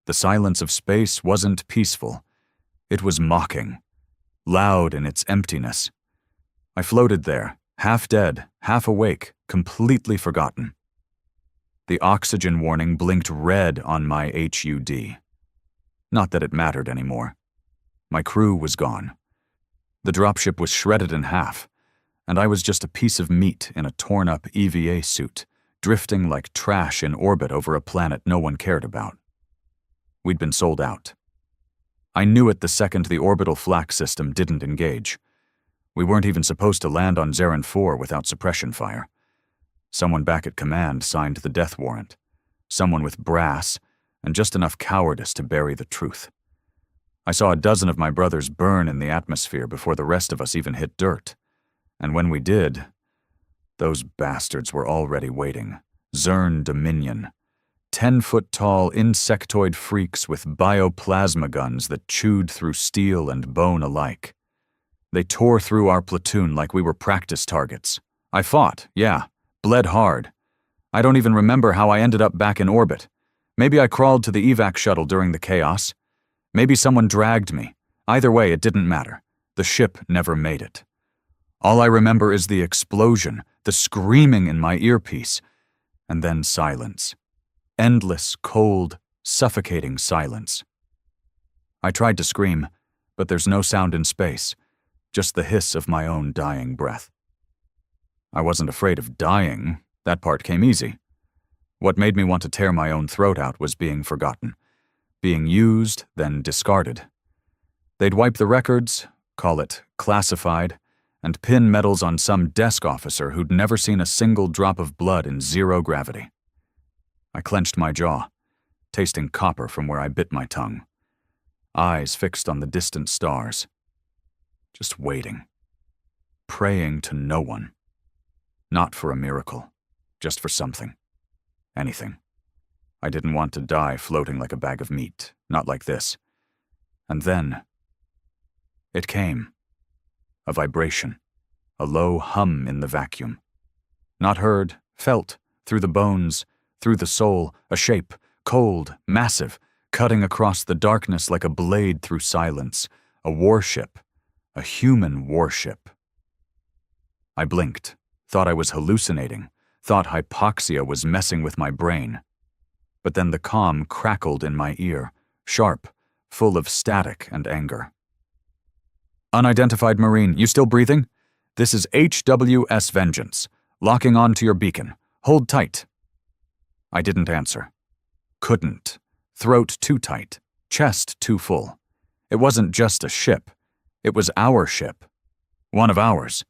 The silence of space wasn't peaceful. It was mocking, loud in its emptiness. I floated there, half dead, half awake, completely forgotten. The oxygen warning blinked red on my HUD. Not that it mattered anymore. My crew was gone. The dropship was shredded in half, and I was just a piece of meat in a torn-up EVA suit, drifting like trash in orbit over a planet no one cared about. We'd been sold out. I knew it the second the orbital flak system didn't engage. We weren't even supposed to land on Zarin 4 without suppression fire. Someone back at command signed the death warrant. Someone with brass and just enough cowardice to bury the truth. I saw a dozen of my brothers burn in the atmosphere before the rest of us even hit dirt. And when we did, those bastards were already waiting. Zern Dominion. 10-foot-tall insectoid freaks with bioplasma guns that chewed through steel and bone alike. They tore through our platoon like we were practice targets. I fought, yeah, bled hard. I don't even remember how I ended up back in orbit. Maybe I crawled to the evac shuttle during the chaos. Maybe someone dragged me. Either way, it didn't matter. The ship never made it. All I remember is the explosion, the screaming in my earpiece, and then silence. Endless, cold, suffocating silence. I tried to scream, but there's no sound in space, just the hiss of my own dying breath. I wasn't afraid of dying. That part came easy. What made me want to tear my own throat out was being forgotten. Being used, then discarded. They'd wipe the records, call it classified, and pin medals on some desk officer who'd never seen a single drop of blood in zero gravity. I clenched my jaw, tasting copper from where I bit my tongue. Eyes fixed on the distant stars. Just waiting. Praying to no one. Not for a miracle, just for something. Anything. I didn't want to die floating like a bag of meat, not like this. And then, it came. A vibration. A low hum in the vacuum. Not heard, felt, through the bones, through the soul, a shape, cold, massive, cutting across the darkness like a blade through silence. A warship. A human warship. I blinked, thought I was hallucinating, thought hypoxia was messing with my brain. But then the comm crackled in my ear, sharp, full of static and anger. Unidentified Marine, you still breathing? This is HWS Vengeance. Locking on to your beacon. Hold tight. I didn't answer. Couldn't. Throat too tight. Chest too full. It wasn't just a ship. It was our ship. One of ours.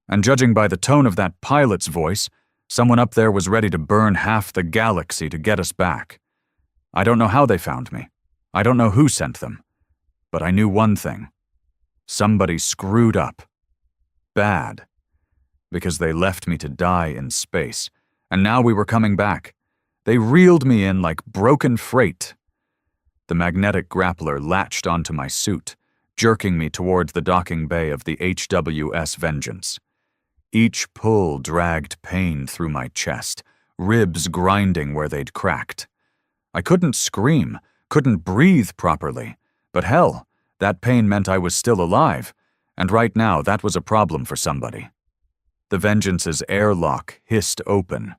And judging by the tone of that pilot's voice, someone up there was ready to burn half the galaxy to get us back. I don't know how they found me. I don't know who sent them. But I knew one thing. Somebody screwed up. Bad. Because they left me to die in space. And now we were coming back. They reeled me in like broken freight. The magnetic grappler latched onto my suit, jerking me toward the docking bay of the HWS Vengeance. Each pull dragged pain through my chest, ribs grinding where they'd cracked. I couldn't scream, couldn't breathe properly, but hell, that pain meant I was still alive, and right now that was a problem for somebody. The Vengeance's airlock hissed open.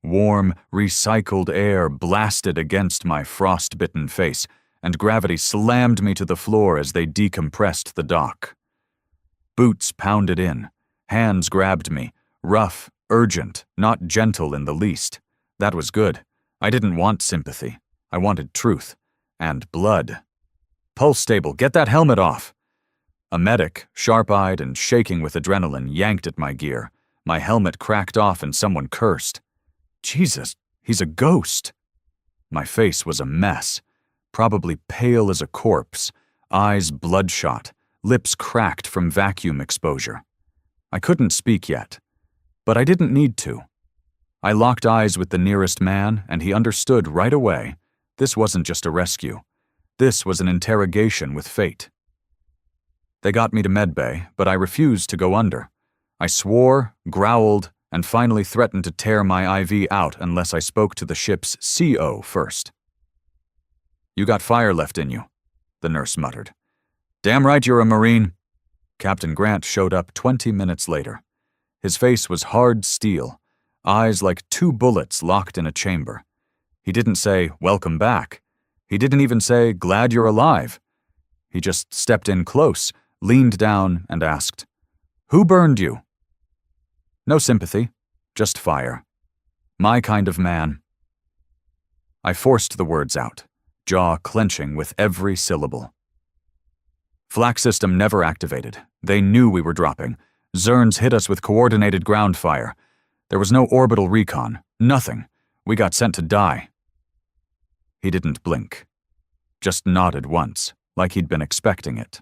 Warm, recycled air blasted against my frost-bitten face, and gravity slammed me to the floor as they decompressed the dock. Boots pounded in. Hands grabbed me, rough, urgent, not gentle in the least. That was good. I didn't want sympathy. I wanted truth. And blood. Pulse stable, get that helmet off! A medic, sharp-eyed and shaking with adrenaline, yanked at my gear. My helmet cracked off and someone cursed. Jesus, he's a ghost! My face was a mess. Probably pale as a corpse, eyes bloodshot, lips cracked from vacuum exposure. I couldn't speak yet, but I didn't need to. I locked eyes with the nearest man, and he understood right away. This wasn't just a rescue. This was an interrogation with fate. They got me to medbay, but I refused to go under. I swore, growled, and finally threatened to tear my IV out unless I spoke to the ship's CO first. You got fire left in you, the nurse muttered. Damn right you're a Marine. Captain Grant showed up 20 minutes later. His face was hard steel, eyes like 2 bullets locked in a chamber. He didn't say, welcome back. He didn't even say, glad you're alive. He just stepped in close, leaned down, and asked, Who burned you? No sympathy, just fire. My kind of man. I forced the words out, jaw clenching with every syllable. Flak system never activated. They knew we were dropping. Zerns hit us with coordinated ground fire. There was no orbital recon, nothing. We got sent to die. He didn't blink. Just nodded once, like he'd been expecting it.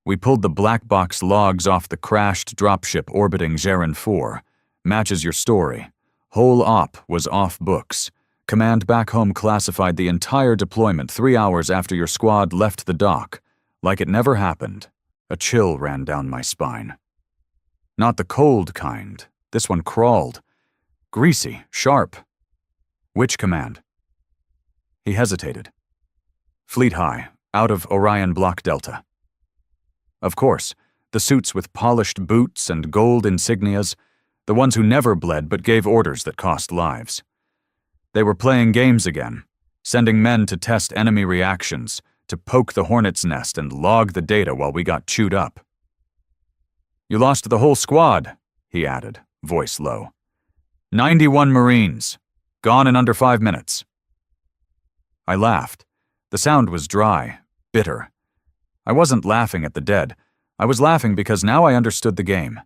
We pulled the black box logs off the crashed dropship orbiting Gerin 4. Matches your story. Whole op was off books. Command back home classified the entire deployment 3 hours after your squad left the dock. Like it never happened. A chill ran down my spine. Not the cold kind. This one crawled. Greasy, sharp. Which command? He hesitated. Fleet High, out of Orion Block Delta. Of course, the suits with polished boots and gold insignias, the ones who never bled but gave orders that cost lives. They were playing games again, sending men to test enemy reactions, to poke the hornet's nest and log the data while we got chewed up. You lost the whole squad, he added, voice low. 91 Marines, gone in under 5 minutes. I laughed. The sound was dry, bitter. I wasn't laughing at the dead. I was laughing because now I understood the game,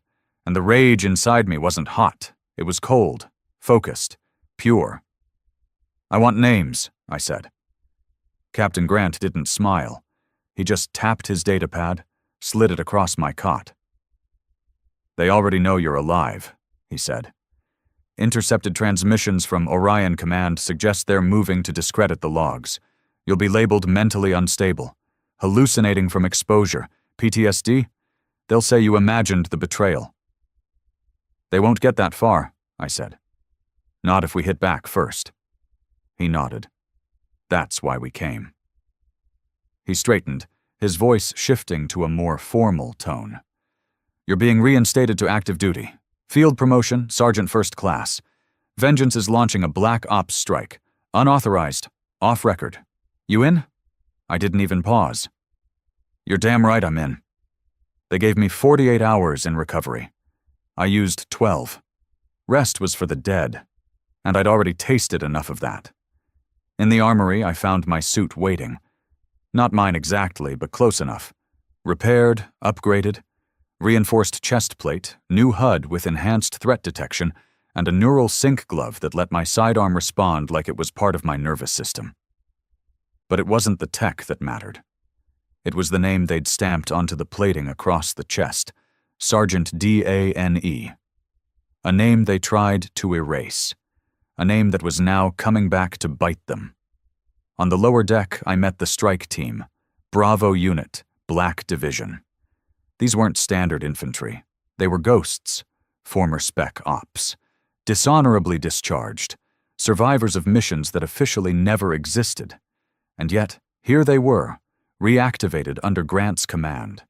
and the rage inside me wasn't hot. It was cold, focused, pure. I want names, I said. Captain Grant didn't smile. He just tapped his datapad, slid it across my cot. They already know you're alive, he said. Intercepted transmissions from Orion Command suggest they're moving to discredit the logs. You'll be labeled mentally unstable, hallucinating from exposure, PTSD. They'll say you imagined the betrayal. They won't get that far, I said. Not if we hit back first. He nodded. That's why we came. He straightened, his voice shifting to a more formal tone. You're being reinstated to active duty. Field promotion, Sergeant First Class. Vengeance is launching a Black Ops strike. Unauthorized. Off record. You in? I didn't even pause. You're damn right I'm in. They gave me 48 hours in recovery. I used 12. Rest was for the dead, and I'd already tasted enough of that. In the armory, I found my suit waiting. Not mine exactly, but close enough. Repaired, upgraded, reinforced chest plate, new HUD with enhanced threat detection, and a neural sync glove that let my sidearm respond like it was part of my nervous system. But it wasn't the tech that mattered. It was the name they'd stamped onto the plating across the chest, Sergeant D.A.N.E. A name they tried to erase. A name that was now coming back to bite them. On the lower deck, I met the strike team, Bravo Unit, Black Division. These weren't standard infantry. They were ghosts, former spec ops, dishonorably discharged, survivors of missions that officially never existed. And yet, here they were, reactivated under Grant's command.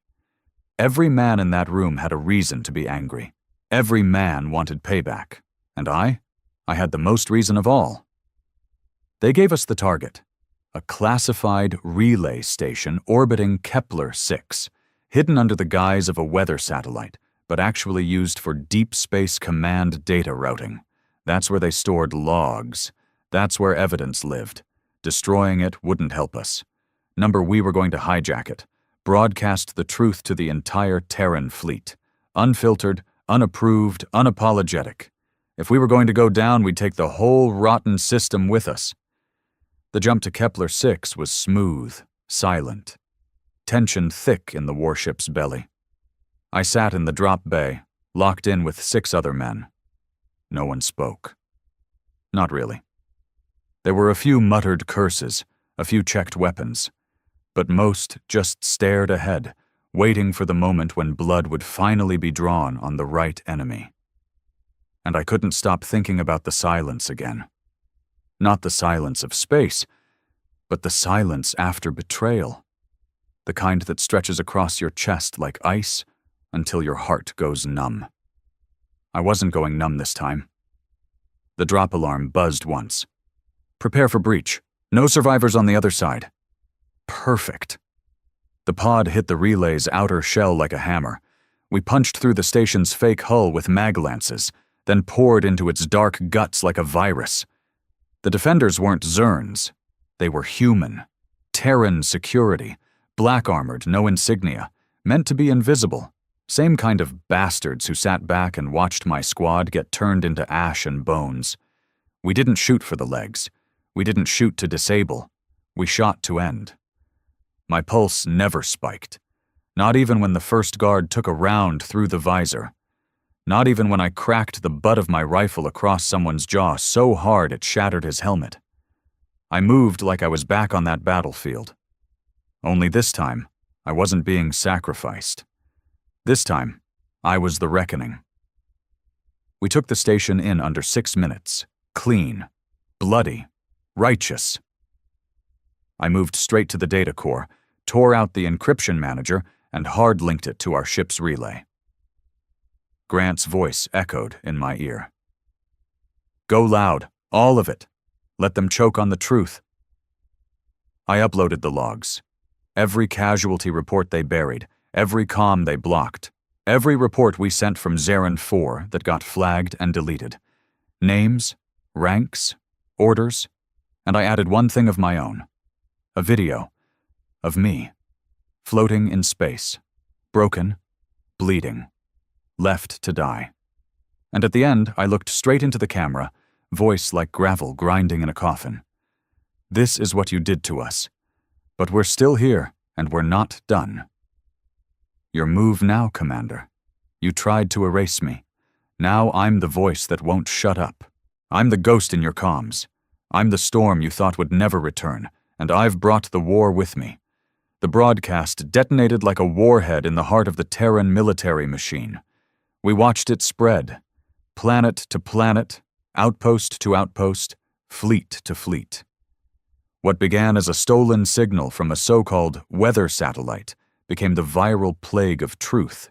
Every man in that room had a reason to be angry. Every man wanted payback. And I had the most reason of all. They gave us the target, a classified relay station orbiting Kepler-6, hidden under the guise of a weather satellite, but actually used for deep space command data routing. That's where they stored logs. That's where evidence lived. Destroying it wouldn't help us. We were going to hijack it, broadcast the truth to the entire Terran fleet. Unfiltered, unapproved, unapologetic. If we were going to go down, we'd take the whole rotten system with us. The jump to Kepler-6 was smooth, silent. Tension thick in the warship's belly. I sat in the drop bay, locked in with 6 other men. No one spoke. Not really. There were a few muttered curses, a few checked weapons, but most just stared ahead, waiting for the moment when blood would finally be drawn on the right enemy. And I couldn't stop thinking about the silence again. Not the silence of space, But the silence after betrayal, the kind that stretches across your chest like ice until your heart goes numb. I wasn't going numb this time. The drop alarm buzzed once. Prepare for breach. No survivors on the other side. Perfect. The pod hit the relay's outer shell like a hammer. We punched through the station's fake hull with mag lances, then poured into its dark guts like a virus. The defenders weren't Zerns. They were human. Terran security. Black-armored, no insignia. Meant to be invisible. Same kind of bastards who sat back and watched my squad get turned into ash and bones. We didn't shoot for the legs. We didn't shoot to disable. We shot to end. My pulse never spiked. Not even when the first guard took a round through the visor. Not even when I cracked the butt of my rifle across someone's jaw so hard it shattered his helmet. I moved like I was back on that battlefield. Only this time, I wasn't being sacrificed. This time, I was the reckoning. We took the station in under 6 minutes. Clean. Bloody. Righteous. I moved straight to the data core, tore out the encryption manager, and hard-linked it to our ship's relay. Grant's voice echoed in my ear. Go loud, all of it. Let them choke on the truth. I uploaded the logs. Every casualty report they buried, every comm they blocked, every report we sent from Zarin 4 that got flagged and deleted. Names, ranks, orders, and I added one thing of my own. A video of me, floating in space, broken, bleeding, left to die. And at the end, I looked straight into the camera, voice like gravel grinding in a coffin. This is what you did to us. But we're still here, and we're not done. Your move now, Commander. You tried to erase me. Now I'm the voice that won't shut up. I'm the ghost in your comms. I'm the storm you thought would never return, and I've brought the war with me. The broadcast detonated like a warhead in the heart of the Terran military machine. We watched it spread, planet to planet, outpost to outpost, fleet to fleet. What began as a stolen signal from a so-called weather satellite became the viral plague of truth.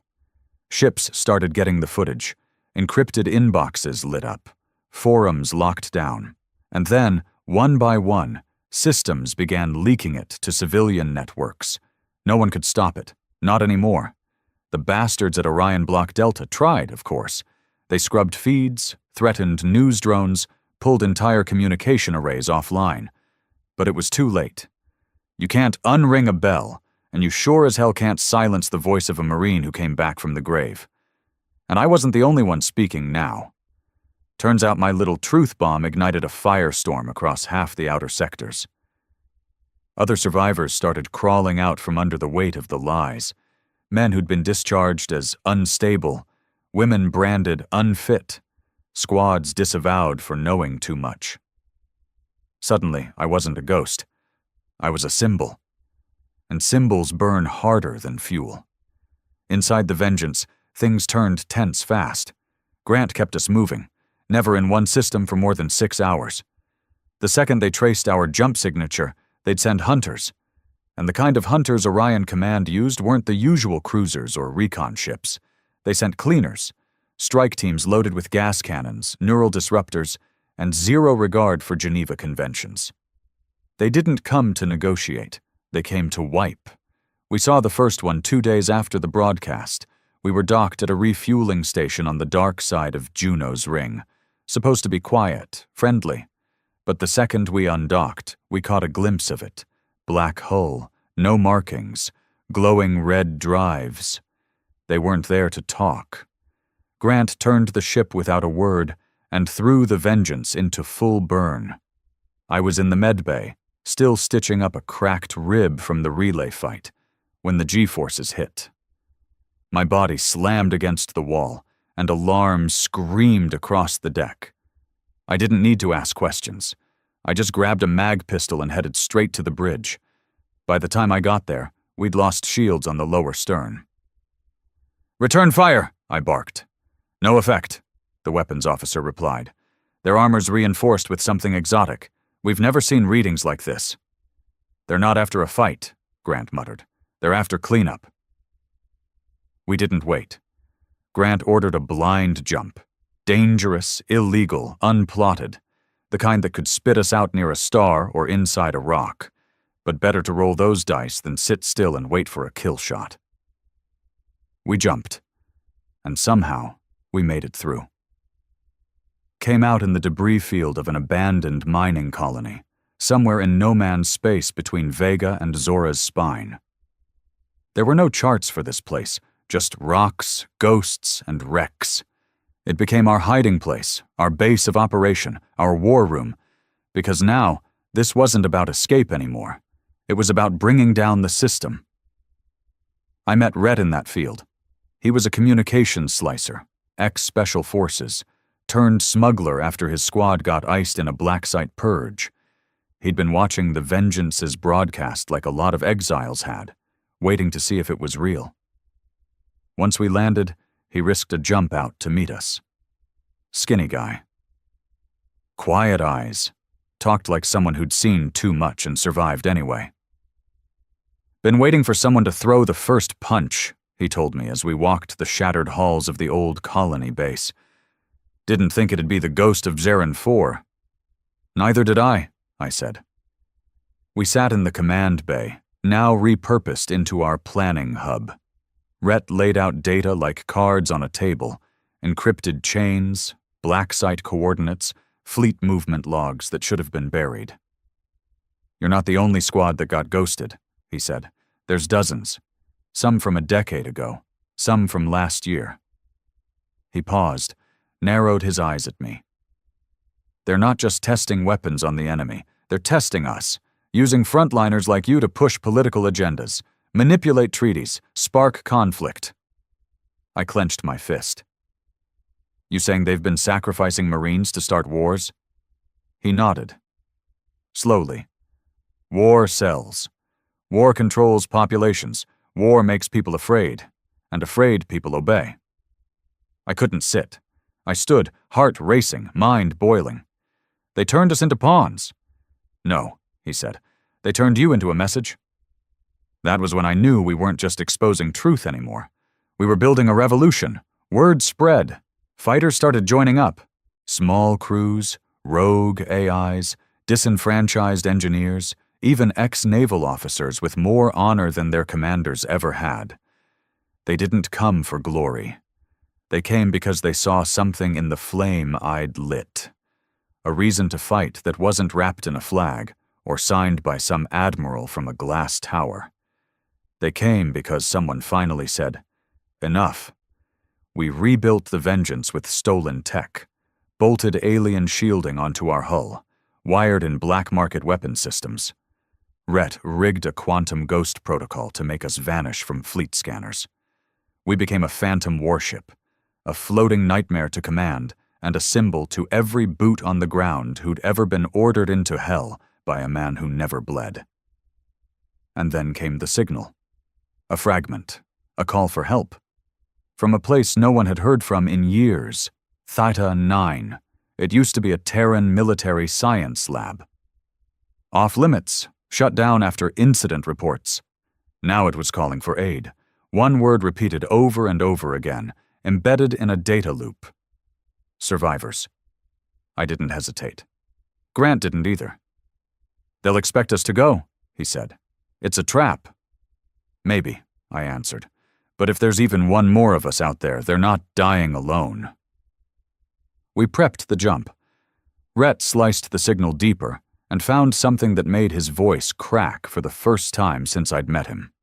Ships started getting the footage, encrypted inboxes lit up, forums locked down, and then, one by one, systems began leaking it to civilian networks. No one could stop it, not anymore. The bastards at Orion Block Delta tried, of course. They scrubbed feeds, threatened news drones, pulled entire communication arrays offline. But it was too late. You can't unring a bell, and you sure as hell can't silence the voice of a Marine who came back from the grave. And I wasn't the only one speaking now. Turns out my little truth bomb ignited a firestorm across half the outer sectors. Other survivors started crawling out from under the weight of the lies. Men who'd been discharged as unstable, women branded unfit, squads disavowed for knowing too much. Suddenly, I wasn't a ghost. I was a symbol. And symbols burn harder than fuel. Inside the Vengeance, things turned tense fast. Grant kept us moving, never in one system for more than 6 hours. The second they traced our jump signature, they'd send hunters. And the kind of hunters Orion Command used weren't the usual cruisers or recon ships. They sent cleaners, strike teams loaded with gas cannons, neural disruptors, and zero regard for Geneva Conventions. They didn't come to negotiate. They came to wipe. We saw the first one 2 days after the broadcast. We were docked at a refueling station on the dark side of Juno's ring. Supposed to be quiet, friendly. But the second we undocked, we caught a glimpse of it. Black hull, no markings, glowing red drives. They weren't there to talk. Grant turned the ship without a word and threw the Vengeance into full burn. I was in the medbay, still stitching up a cracked rib from the relay fight, when the G-forces hit. My body slammed against the wall, and alarm screamed across the deck. I didn't need to ask questions. I just grabbed a mag pistol and headed straight to the bridge. By the time I got there, we'd lost shields on the lower stern. "Return fire!" I barked. "No effect," the weapons officer replied. "Their armor's reinforced with something exotic. We've never seen readings like this." "They're not after a fight," Grant muttered. "They're after cleanup." We didn't wait. Grant ordered a blind jump. Dangerous, illegal, unplotted. The kind that could spit us out near a star or inside a rock. But better to roll those dice than sit still and wait for a kill shot. We jumped. And somehow, we made it through. Came out in the debris field of an abandoned mining colony, somewhere in no man's space between Vega and Zora's spine. There were no charts for this place, just rocks, ghosts, and wrecks. It became our hiding place, our base of operation, our war room, because now, this wasn't about escape anymore. It was about bringing down the system. I met Rhett in that field. He was a communications slicer, ex-Special Forces, turned smuggler after his squad got iced in a black site purge. He'd been watching the Vengeance's broadcast like a lot of exiles had, waiting to see if it was real. Once we landed, he risked a jump out to meet us. Skinny guy. Quiet eyes. Talked like someone who'd seen too much and survived anyway. "Been waiting for someone to throw the first punch," he told me as we walked the shattered halls of the old colony base. "Didn't think it'd be the ghost of Zarin 4. "Neither did I said. We sat in the command bay, now repurposed into our planning hub. Rhett laid out data like cards on a table, encrypted chains, black site coordinates, fleet movement logs that should have been buried. "You're not the only squad that got ghosted," he said. "There's dozens. Some from a decade ago, some from last year." He paused, narrowed his eyes at me. "They're not just testing weapons on the enemy. They're testing us, using frontliners like you to push political agendas, manipulate treaties, spark conflict." I clenched my fist. "You saying they've been sacrificing Marines to start wars?" He nodded. Slowly. "War sells. War controls populations. War makes people afraid, and afraid people obey." I couldn't sit. I stood, heart racing, mind boiling. "They turned us into pawns." "No," he said. "They turned you into a message." That was when I knew we weren't just exposing truth anymore. We were building a revolution. Word spread. Fighters started joining up. Small crews, rogue AIs, disenfranchised engineers, even ex-naval officers with more honor than their commanders ever had. They didn't come for glory. They came because they saw something in the flame I'd lit. A reason to fight that wasn't wrapped in a flag or signed by some admiral from a glass tower. They came because someone finally said, "Enough." We rebuilt the Vengeance with stolen tech, bolted alien shielding onto our hull, wired in black market weapon systems. Rhett rigged a quantum ghost protocol to make us vanish from fleet scanners. We became a phantom warship, a floating nightmare to command, and a symbol to every boot on the ground who'd ever been ordered into hell by a man who never bled. And then came the signal. A fragment, a call for help. From a place no one had heard from in years, Theta 9. It used to be a Terran military science lab. Off limits, shut down after incident reports. Now it was calling for aid. One word repeated over and over again, embedded in a data loop. Survivors. I didn't hesitate. Grant didn't either. "They'll expect us to go," he said. "It's a trap." "Maybe," I answered. "But if there's even one more of us out there, they're not dying alone." We prepped the jump. Rhett sliced the signal deeper and found something that made his voice crack for the first time since I'd met him.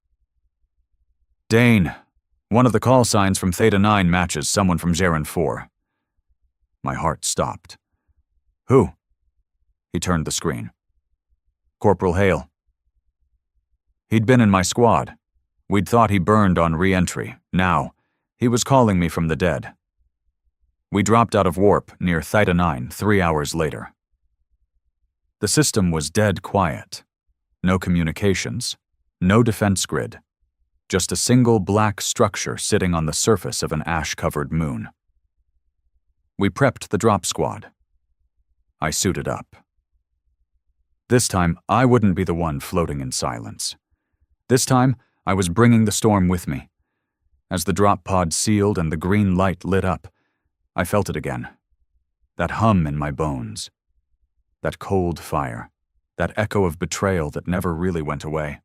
"Dane, one of the call signs from Theta 9 matches someone from Zarin 4. My heart stopped. "Who?" He turned the screen. "Corporal Hale." He'd been in my squad. We'd thought he burned on re-entry. Now, he was calling me from the dead. We dropped out of warp near Theta 9 3 hours later. The system was dead quiet. No communications, no defense grid. Just a single black structure sitting on the surface of an ash-covered moon. We prepped the drop squad. I suited up. This time, I wouldn't be the one floating in silence. This time, I was bringing the storm with me. As the drop pod sealed and the green light lit up, I felt it again. That hum in my bones. That cold fire. That echo of betrayal that never really went away.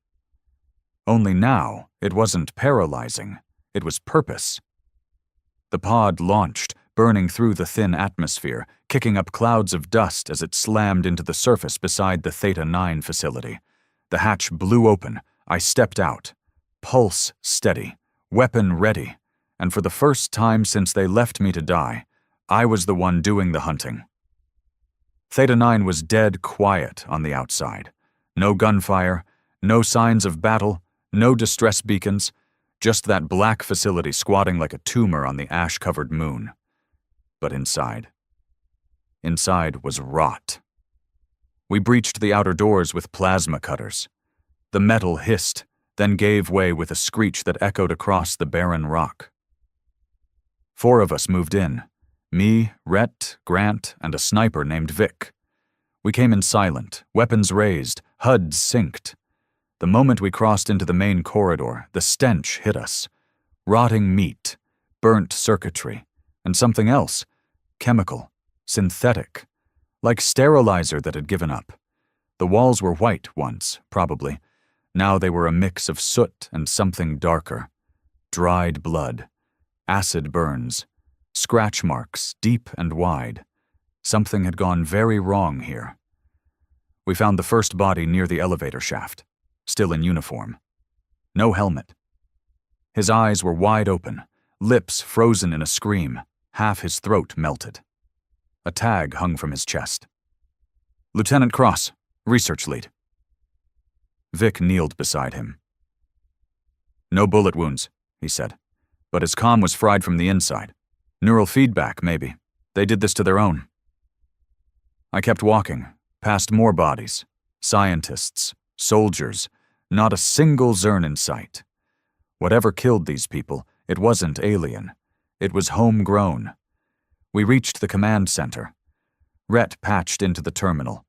Only now, it wasn't paralyzing. It was purpose. The pod launched, burning through the thin atmosphere, kicking up clouds of dust as it slammed into the surface beside the Theta 9 facility. The hatch blew open. I stepped out. Pulse steady. Weapon ready. And for the first time since they left me to die, I was the one doing the hunting. Theta 9 was dead quiet on the outside. No gunfire, no signs of battle, no distress beacons, just that black facility squatting like a tumor on the ash-covered moon. But inside was rot. We breached the outer doors with plasma cutters. The metal hissed, then gave way with a screech that echoed across the barren rock. 4 of us moved in. Me, Rhett, Grant, and a sniper named Vic. We came in silent, weapons raised, HUDs synced. The moment we crossed into the main corridor, the stench hit us. Rotting meat, burnt circuitry, and something else. Chemical, synthetic. Like sterilizer that had given up. The walls were white once, probably. Now they were a mix of soot and something darker. Dried blood. Acid burns. Scratch marks, deep and wide. Something had gone very wrong here. We found the first body near the elevator shaft, still in uniform. No helmet. His eyes were wide open, lips frozen in a scream, half his throat melted. A tag hung from his chest. Lieutenant Cross, research lead. Vic kneeled beside him. No bullet wounds, he said, but his comm was fried from the inside. Neural feedback, maybe. They did this to their own. I kept walking, past more bodies. Scientists, soldiers, not a single Zern in sight. Whatever killed these people, it wasn't alien. It was homegrown. We reached the command center. Rhett patched into the terminal.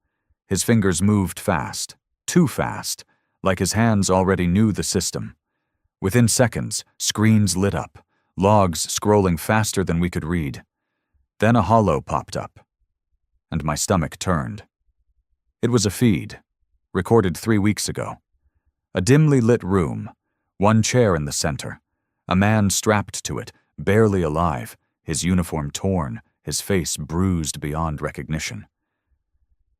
His fingers moved fast, too fast, like his hands already knew the system. Within seconds, screens lit up. Logs scrolling faster than we could read. Then a holo popped up, and my stomach turned. It was a feed, recorded 3 weeks ago. A dimly lit room, one chair in the center, a man strapped to it, barely alive, his uniform torn, his face bruised beyond recognition.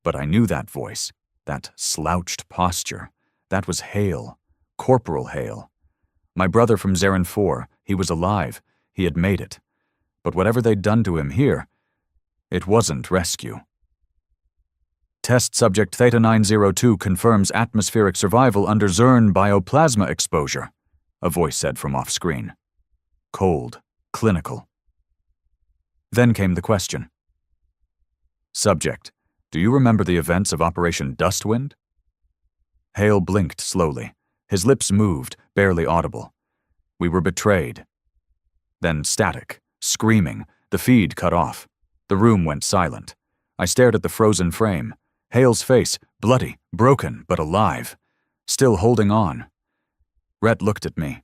But I knew that voice, that slouched posture. That was Hale, Corporal Hale. My brother from Zeren 4, he was alive, he had made it. But whatever they'd done to him here, it wasn't rescue. Test subject Theta 902 confirms atmospheric survival under Zern bioplasma exposure, a voice said from off-screen. Cold, clinical. Then came the question. Subject, do you remember the events of Operation Dustwind? Hale blinked slowly. His lips moved, barely audible. We were betrayed. Then static, screaming, the feed cut off. The room went silent. I stared at the frozen frame. Hale's face, bloody, broken, but alive. Still holding on. Rhett looked at me.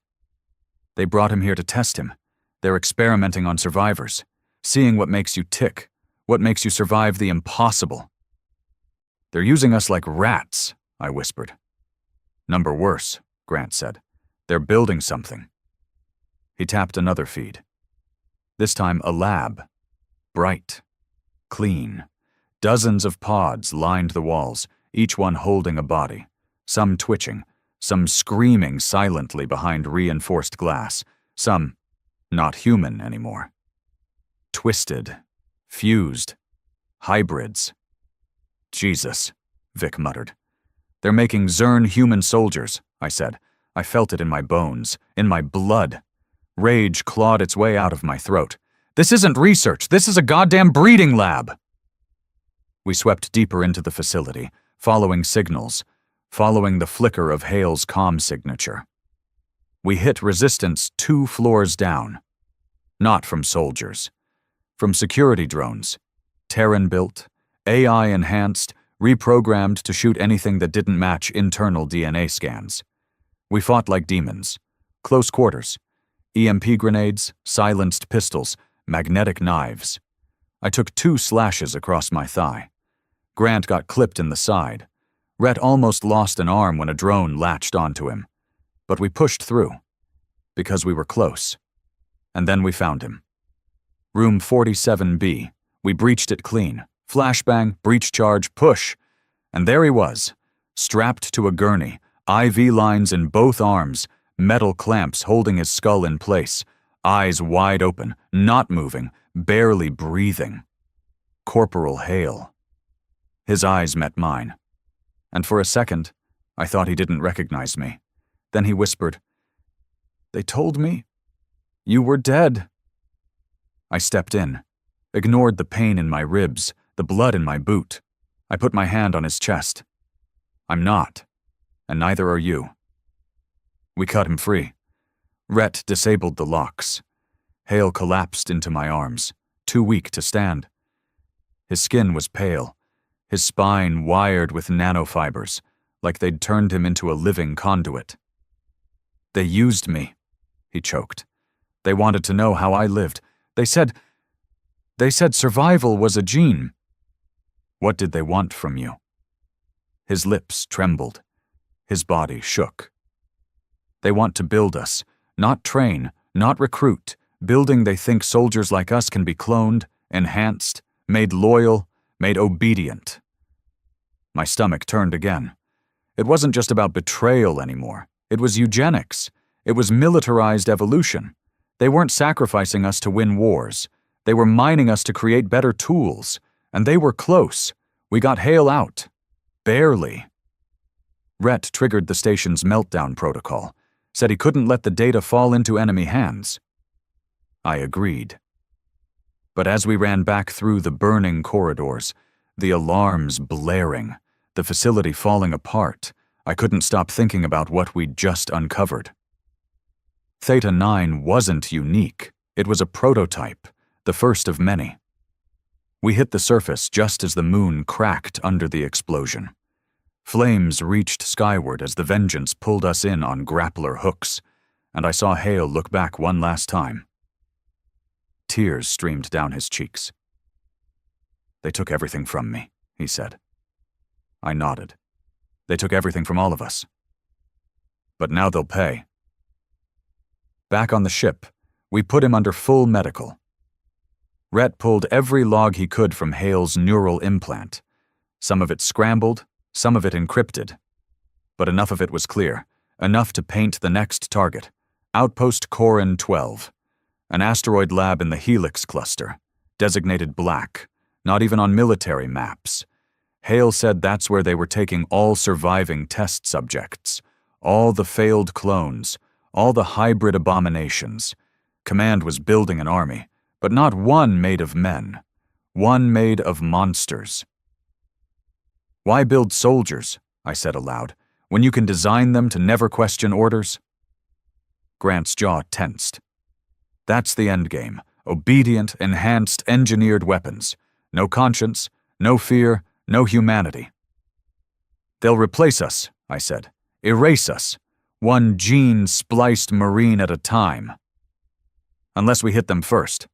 They brought him here to test him. They're experimenting on survivors. Seeing what makes you tick. What makes you survive the impossible. They're using us like rats, I whispered. Number worse, Grant said. They're building something. He tapped another feed. This time a lab. Bright. Clean. Dozens of pods lined the walls, each one holding a body. Some twitching, some screaming silently behind reinforced glass, some not human anymore. Twisted. Fused. Hybrids. Jesus, Vic muttered. They're making Zern human soldiers, I said. I felt it in my bones, in my blood. Rage clawed its way out of my throat. This isn't research, this is a goddamn breeding lab! We swept deeper into the facility, following signals, following the flicker of Hale's comm signature. We hit resistance 2 floors down. Not from soldiers. From security drones. Terran-built, AI-enhanced, reprogrammed to shoot anything that didn't match internal DNA scans. We fought like demons. Close quarters. EMP grenades, silenced pistols, magnetic knives. I took 2 slashes across my thigh. Grant got clipped in the side. Rhett almost lost an arm when a drone latched onto him. But we pushed through. Because we were close. And then we found him. Room 47B. We breached it clean. Flashbang, breach charge, push. And there he was, strapped to a gurney, IV lines in both arms, metal clamps holding his skull in place, eyes wide open, not moving, barely breathing. Corporal Hale. His eyes met mine. And for a second, I thought he didn't recognize me. Then he whispered, "They told me you were dead." I stepped in, ignored the pain in my ribs, the blood in my boot. I put my hand on his chest. "I'm not, and neither are you." We cut him free. Rhett disabled the locks. Hale collapsed into my arms, too weak to stand. His skin was pale, his spine wired with nanofibers, like they'd turned him into a living conduit. "They used me," he choked. "They wanted to know how I lived. They said survival was a gene." "What did they want from you?" His lips trembled. His body shook. "They want to build us, not train, not recruit, building they think soldiers like us can be cloned, enhanced, made loyal, made obedient." My stomach turned again. It wasn't just about betrayal anymore. It was eugenics. It was militarized evolution. They weren't sacrificing us to win wars. They were mining us to create better tools. And they were close. We got Hale out. Barely. Rhett triggered the station's meltdown protocol, said he couldn't let the data fall into enemy hands. I agreed. But as we ran back through the burning corridors, the alarms blaring, the facility falling apart, I couldn't stop thinking about what we'd just uncovered. Theta 9 wasn't unique. It was a prototype, the first of many. We hit the surface just as the moon cracked under the explosion. Flames reached skyward as the Vengeance pulled us in on grappler hooks, and I saw Hale look back one last time. Tears streamed down his cheeks. "They took everything from me," he said. I nodded. "They took everything from all of us. But now they'll pay." Back on the ship, we put him under full medical. Rhett pulled every log he could from Hale's neural implant. Some of it scrambled, some of it encrypted. But enough of it was clear, enough to paint the next target, Outpost Corin 12, an asteroid lab in the Helix cluster, designated black, not even on military maps. Hale said that's where they were taking all surviving test subjects, all the failed clones, all the hybrid abominations. Command was building an army, but not one made of men, one made of monsters. "Why build soldiers," I said aloud, "when you can design them to never question orders?" Grant's jaw tensed. "That's the endgame. Obedient, enhanced, engineered weapons. No conscience, no fear, no humanity." "They'll replace us," I said. "Erase us. One gene-spliced Marine at a time. Unless we hit them first."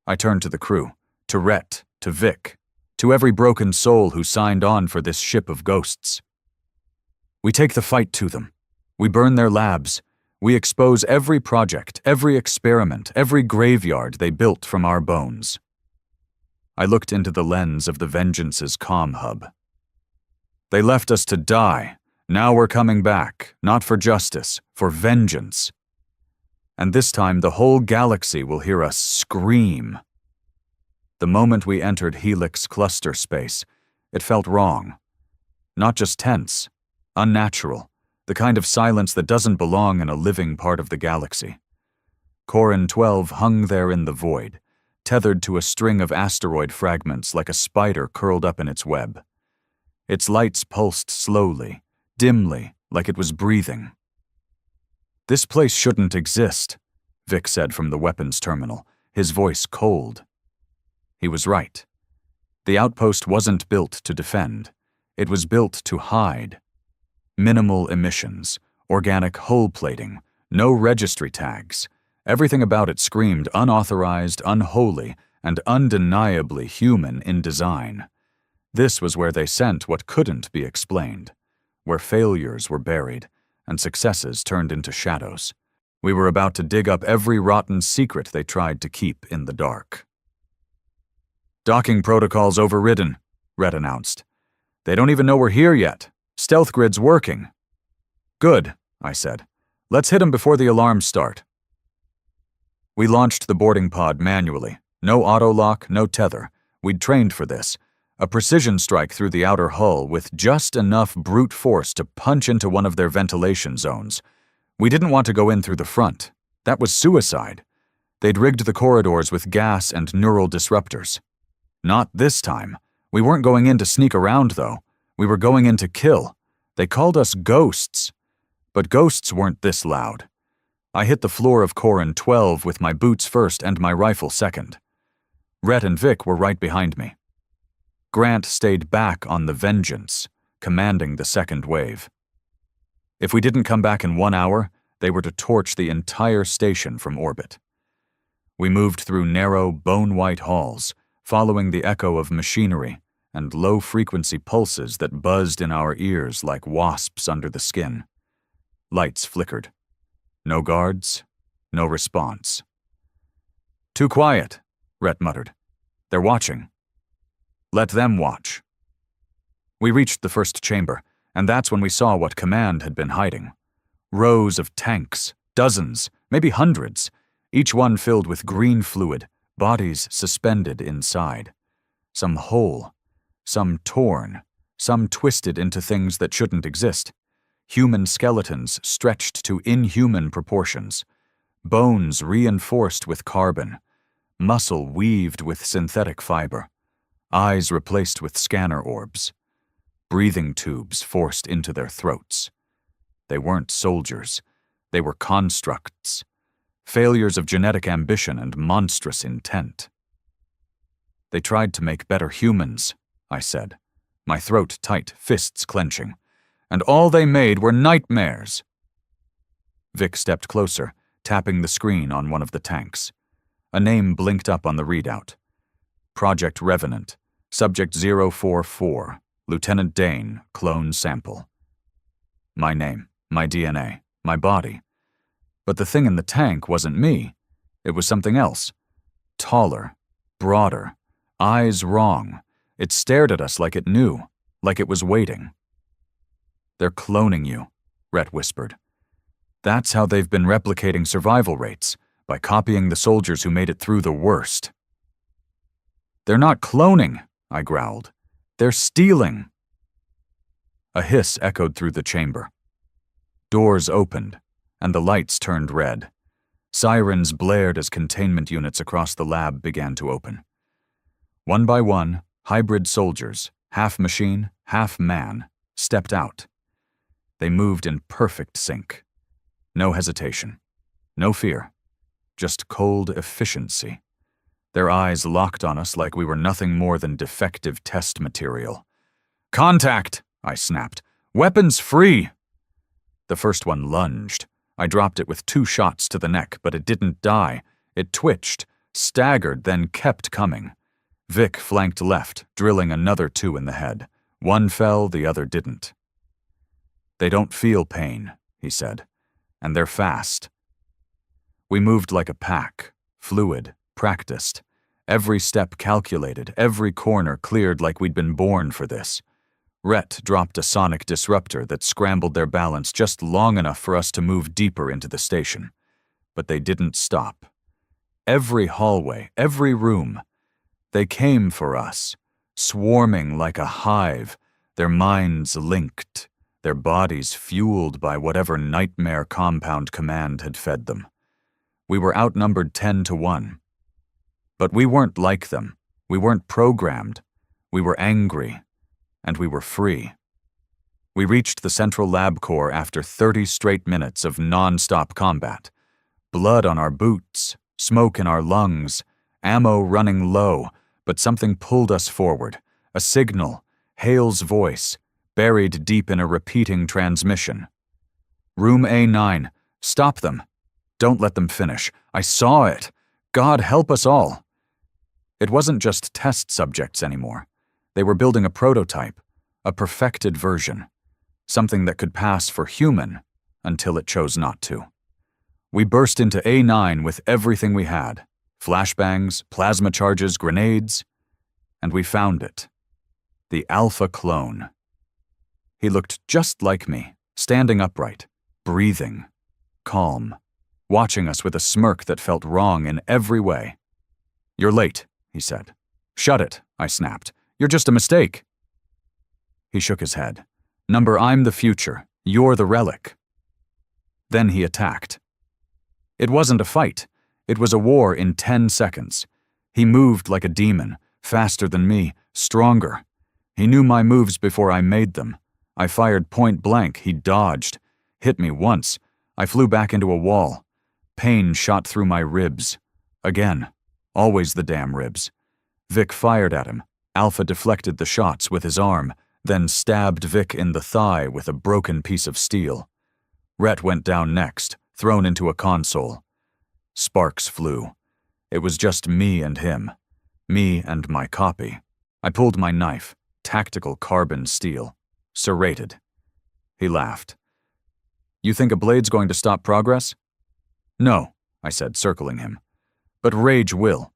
I turned to the crew, to Rhett, to Vic, to every broken soul who signed on for this ship of ghosts. "We take the fight to them. We burn their labs. We expose every project, every experiment, every graveyard they built from our bones." I looked into the lens of the Vengeance's comm hub. "They left us to die. Now we're coming back, not for justice, for vengeance. And this time the whole galaxy will hear us scream." The moment we entered Helix cluster space, it felt wrong. Not just tense, unnatural, the kind of silence that doesn't belong in a living part of the galaxy. Corin 12 hung there in the void, tethered to a string of asteroid fragments like a spider curled up in its web. Its lights pulsed slowly, dimly, like it was breathing. "This place shouldn't exist," Vic said from the weapons terminal, his voice cold. He was right. The outpost wasn't built to defend. It was built to hide. Minimal emissions, organic hull plating, no registry tags. Everything about it screamed unauthorized, unholy, and undeniably human in design. This was where they sent what couldn't be explained, where failures were buried and successes turned into shadows. We were about to dig up every rotten secret they tried to keep in the dark. "Docking protocol's overridden," Rhett announced. "They don't even know we're here yet. Stealth grid's working." "Good," I said. "Let's hit 'em before the alarms start." We launched the boarding pod manually. No auto-lock, no tether. We'd trained for this. A precision strike through the outer hull with just enough brute force to punch into one of their ventilation zones. We didn't want to go in through the front. That was suicide. They'd rigged the corridors with gas and neural disruptors. Not this time. We weren't going in to sneak around, though. We were going in to kill. They called us ghosts. But ghosts weren't this loud. I hit the floor of Corin 12 with my boots first and my rifle second. Rhett and Vic were right behind me. Grant stayed back on the Vengeance, commanding the second wave. If we didn't come back in 1 hour, they were to torch the entire station from orbit. We moved through narrow, bone-white halls, following the echo of machinery and low-frequency pulses that buzzed in our ears like wasps under the skin. Lights flickered. No guards, no response. "Too quiet," Rhett muttered. "They're watching." "Let them watch." We reached the first chamber, and that's when we saw what Command had been hiding. Rows of tanks, dozens, maybe hundreds, each one filled with green fluid, bodies suspended inside. Some whole, some torn, some twisted into things that shouldn't exist. Human skeletons stretched to inhuman proportions. Bones reinforced with carbon. Muscle weaved with synthetic fiber. Eyes replaced with scanner orbs. Breathing tubes forced into their throats. They weren't soldiers. They were constructs. Failures of genetic ambition and monstrous intent. "They tried to make better humans," I said, my throat tight, fists clenching. "And all they made were nightmares." Vic stepped closer, tapping the screen on one of the tanks. A name blinked up on the readout. Project Revenant, Subject 044, Lieutenant Dane, clone sample. My name, my DNA, my body. But the thing in the tank wasn't me. It was something else. Taller, broader, eyes wrong. It stared at us like it knew, like it was waiting. "They're cloning you," Rhett whispered. "That's how they've been replicating survival rates, by copying the soldiers who made it through the worst." "They're not cloning," I growled. "They're stealing." A hiss echoed through the chamber. Doors opened, and the lights turned red. Sirens blared as containment units across the lab began to open. One by one, hybrid soldiers, half machine, half man, stepped out. They moved in perfect sync. No hesitation. No fear. Just cold efficiency. Their eyes locked on us like we were nothing more than defective test material. "Contact!" I snapped. "Weapons free!" The first one lunged. I dropped it with 2 shots to the neck, but it didn't die. It twitched, staggered, then kept coming. Vic flanked left, drilling another 2 in the head. One fell, the other didn't. "They don't feel pain," he said, "and they're fast." We moved like a pack, fluid, practiced. Every step calculated, every corner cleared like we'd been born for this. Rhett dropped a sonic disruptor that scrambled their balance just long enough for us to move deeper into the station. But they didn't stop. Every hallway, every room. They came for us, swarming like a hive, their minds linked, their bodies fueled by whatever nightmare compound Command had fed them. We were outnumbered 10-1. But we weren't like them. We weren't programmed. We were angry. And we were free. We reached the central lab core after 30 straight minutes of non-stop combat. Blood on our boots, smoke in our lungs, ammo running low, but something pulled us forward. A signal, Hale's voice, buried deep in a repeating transmission. Room A9, stop them. Don't let them finish. I saw it. God help us all. It wasn't just test subjects anymore. They were building a prototype, a perfected version, something that could pass for human until it chose not to. We burst into A9 with everything we had, flashbangs, plasma charges, grenades, and we found it. The Alpha clone. He looked just like me, standing upright, breathing, calm, watching us with a smirk that felt wrong in every way. "You're late," he said. "Shut it," I snapped. "You're just a mistake." He shook his head. "Number, I'm the future. You're the relic." Then he attacked. It wasn't a fight. It was a war in 10 seconds. He moved like a demon, faster than me, stronger. He knew my moves before I made them. I fired point blank. He dodged. Hit me once. I flew back into a wall. Pain shot through my ribs. Again. Always the damn ribs. Vic fired at him. Alpha deflected the shots with his arm, then stabbed Vic in the thigh with a broken piece of steel. Rhett went down next, thrown into a console. Sparks flew. It was just me and him. Me and my copy. I pulled my knife, tactical carbon steel. Serrated. He laughed. "You think a blade's going to stop progress?" "No," I said, circling him. "But rage will."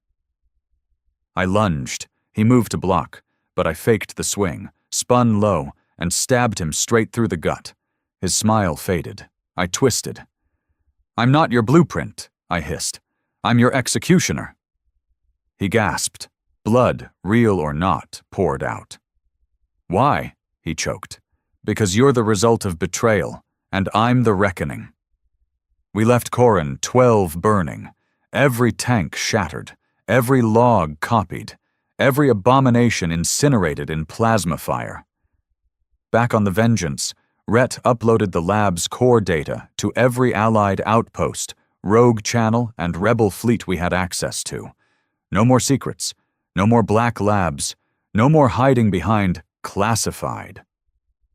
I lunged. He moved to block, but I faked the swing, spun low, and stabbed him straight through the gut. His smile faded. I twisted. "I'm not your blueprint," I hissed. "I'm your executioner." He gasped. Blood, real or not, poured out. "Why?" he choked. "Because you're the result of betrayal, and I'm the reckoning." We left Corin 12 burning, every tank shattered, every log copied, every abomination incinerated in plasma fire. Back on the Vengeance, Rhett uploaded the lab's core data to every Allied outpost, rogue channel, and rebel fleet we had access to. No more secrets, no more black labs, no more hiding behind classified.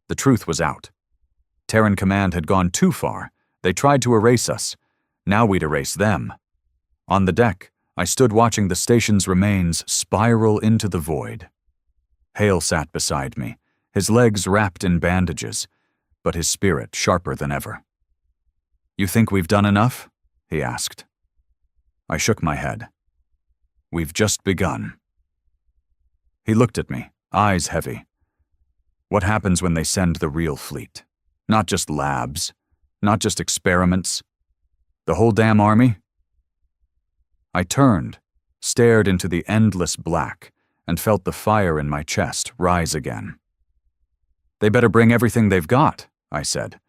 The truth was out. Terran Command had gone too far. They tried to erase us. Now we'd erase them. On the deck, I stood watching the station's remains spiral into the void. Hale sat beside me, his legs wrapped in bandages, but his spirit sharper than ever. "You think we've done enough?" he asked. I shook my head. "We've just begun." He looked at me, eyes heavy. "What happens when they send the real fleet? Not just labs, not just experiments. The whole damn army?" I turned, stared into the endless black, and felt the fire in my chest rise again. "They better bring everything they've got," I said,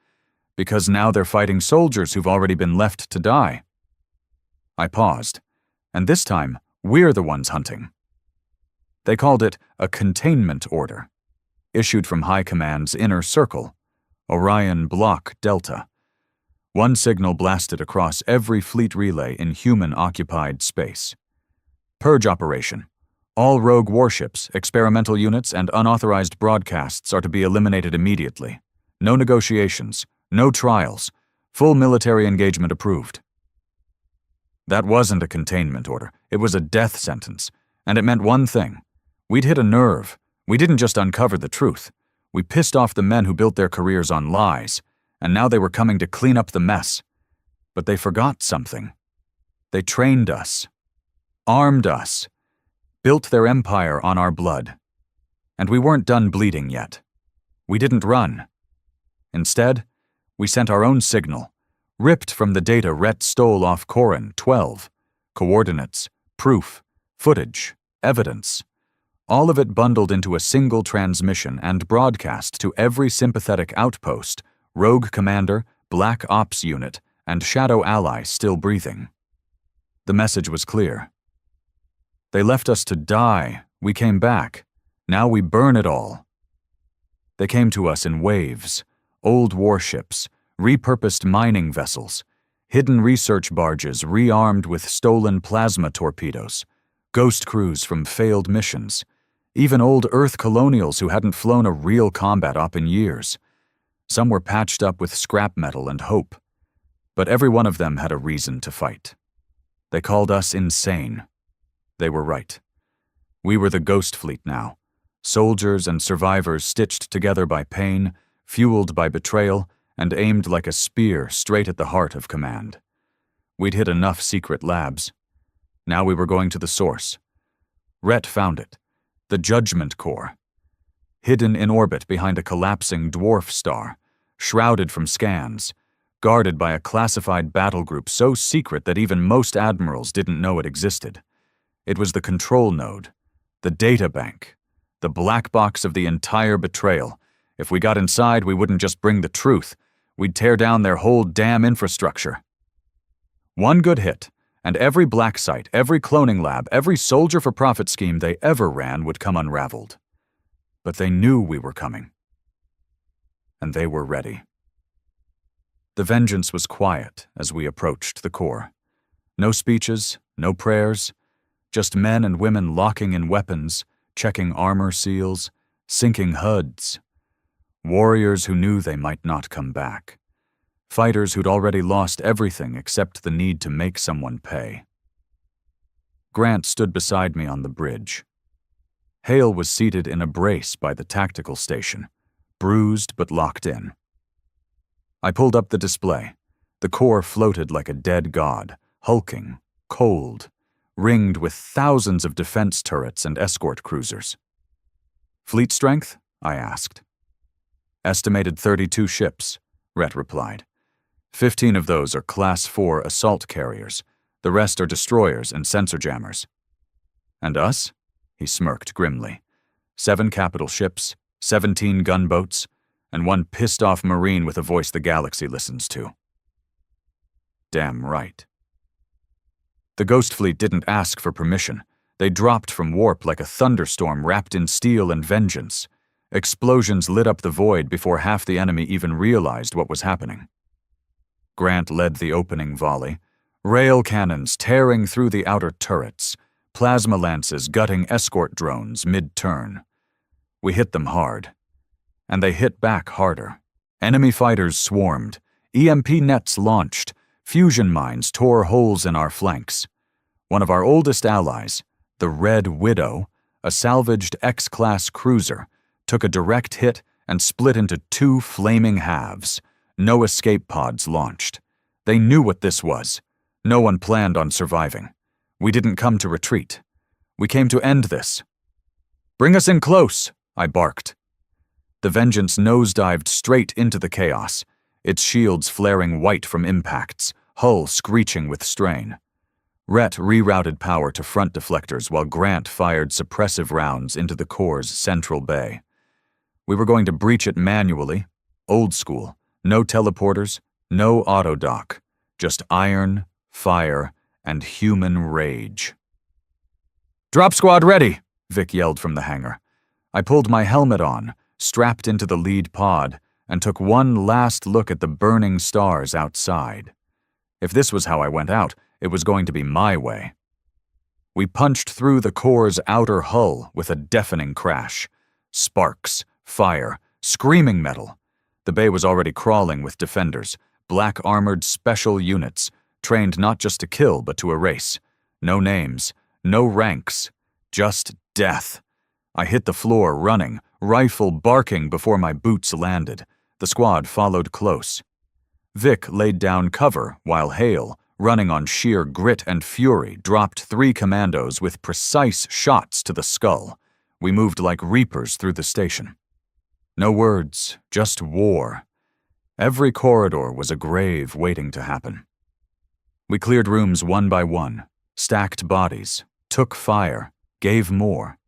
"because now they're fighting soldiers who've already been left to die." I paused, and this time, we're the ones hunting. They called it a containment order, issued from High Command's inner circle, Orion Block Delta. One signal blasted across every fleet relay in human-occupied space. Purge operation. All rogue warships, experimental units, and unauthorized broadcasts are to be eliminated immediately. No negotiations, no trials. Full military engagement approved. That wasn't a containment order. It was a death sentence. And it meant one thing. We'd hit a nerve. We didn't just uncover the truth. We pissed off the men who built their careers on lies, and now they were coming to clean up the mess. But they forgot something. They trained us, armed us, built their empire on our blood. And we weren't done bleeding yet. We didn't run. Instead, we sent our own signal, ripped from the data Rhett stole off Corin 12, coordinates, proof, footage, evidence. All of it bundled into a single transmission and broadcast to every sympathetic outpost, rogue commander, black ops unit, and shadow ally still breathing. The message was clear. They left us to die. We came back. Now we burn it all. They came to us in waves, old warships, repurposed mining vessels, hidden research barges rearmed with stolen plasma torpedoes, ghost crews from failed missions, Even old Earth colonials who hadn't flown a real combat op in years. Some were patched up with scrap metal and hope. But every one of them had a reason to fight. They called us insane. They were right. We were the Ghost Fleet now. Soldiers and survivors stitched together by pain, fueled by betrayal, and aimed like a spear straight at the heart of command. We'd hit enough secret labs. Now we were going to the source. Rhett found it. The Judgment Core. Hidden in orbit behind a collapsing dwarf star, shrouded from scans, guarded by a classified battle group so secret that even most admirals didn't know it existed. It was the control node, the data bank, the black box of the entire betrayal. If we got inside, we wouldn't just bring the truth. We'd tear down their whole damn infrastructure. One good hit, and every black site, every cloning lab, every soldier-for-profit scheme they ever ran would come unraveled. But they knew we were coming. And they were ready. The vengeance was quiet as we approached the core. No speeches, no prayers, just men and women locking in weapons, checking armor seals, sinking HUDs. Warriors who knew they might not come back. Fighters who'd already lost everything except the need to make someone pay. Grant stood beside me on the bridge. Hale was seated in a brace by the tactical station, bruised but locked in. I pulled up the display. The core floated like a dead god, hulking, cold, ringed with thousands of defense turrets and escort cruisers. Fleet strength? I asked. Estimated 32 ships, Rhett replied. 15 of those are Class 4 assault carriers. The rest are destroyers and sensor jammers. And us? He smirked grimly. 7 capital ships, 17 gunboats, and one pissed-off Marine with a voice the galaxy listens to. Damn right. The Ghost Fleet didn't ask for permission. They dropped from warp like a thunderstorm wrapped in steel and vengeance. Explosions lit up the void before half the enemy even realized what was happening. Grant led the opening volley, rail cannons tearing through the outer turrets, plasma lances gutting escort drones mid-turn. We hit them hard. And they hit back harder. Enemy fighters swarmed, EMP nets launched, fusion mines tore holes in our flanks. One of our oldest allies, the Red Widow, a salvaged X-class cruiser, took a direct hit and split into 2 flaming halves. No escape pods launched. They knew what this was. No one planned on surviving. We didn't come to retreat. We came to end this. "Bring us in close," I barked. The Vengeance nosedived straight into the chaos, its shields flaring white from impacts, hull screeching with strain. Rhett rerouted power to front deflectors while Grant fired suppressive rounds into the core's central bay. We were going to breach it manually, old school, no teleporters, no autodock, just iron, fire, and human rage. "Drop squad ready," Vic yelled from the hangar. I pulled my helmet on, strapped into the lead pod, and took one last look at the burning stars outside. If this was how I went out, it was going to be my way. We punched through the core's outer hull with a deafening crash. Sparks, fire, screaming metal. The bay was already crawling with defenders, black-armored special units, trained not just to kill but to erase. No names, no ranks, just death. I hit the floor running, rifle barking before my boots landed. The squad followed close. Vic laid down cover while Hale, running on sheer grit and fury, dropped 3 commandos with precise shots to the skull. We moved like reapers through the station. No words, just war. Every corridor was a grave waiting to happen. We cleared rooms one by one, stacked bodies, took fire, gave more.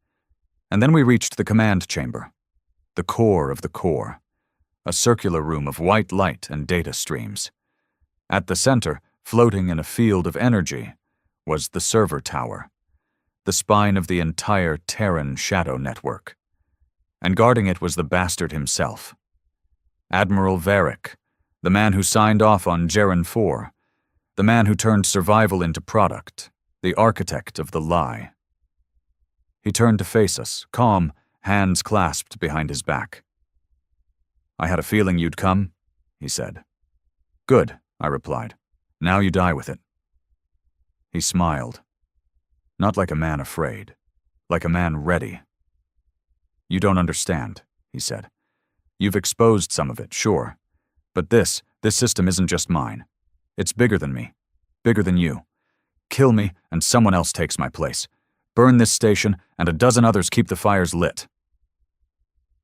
And then we reached the command chamber, the core of the core, a circular room of white light and data streams. At the center, floating in a field of energy, was the server tower, the spine of the entire Terran shadow network. And guarding it was the bastard himself, Admiral Varric, the man who signed off on Jaren 4, the man who turned survival into product, the architect of the lie. He turned to face us, calm, hands clasped behind his back. "I had a feeling you'd come," he said. "Good," I replied. "Now you die with it." He smiled. Not like a man afraid, like a man ready. "You don't understand," he said. "You've exposed some of it, sure. But this system isn't just mine. It's bigger than me, bigger than you. Kill me and someone else takes my place. Burn this station and a dozen others keep the fires lit."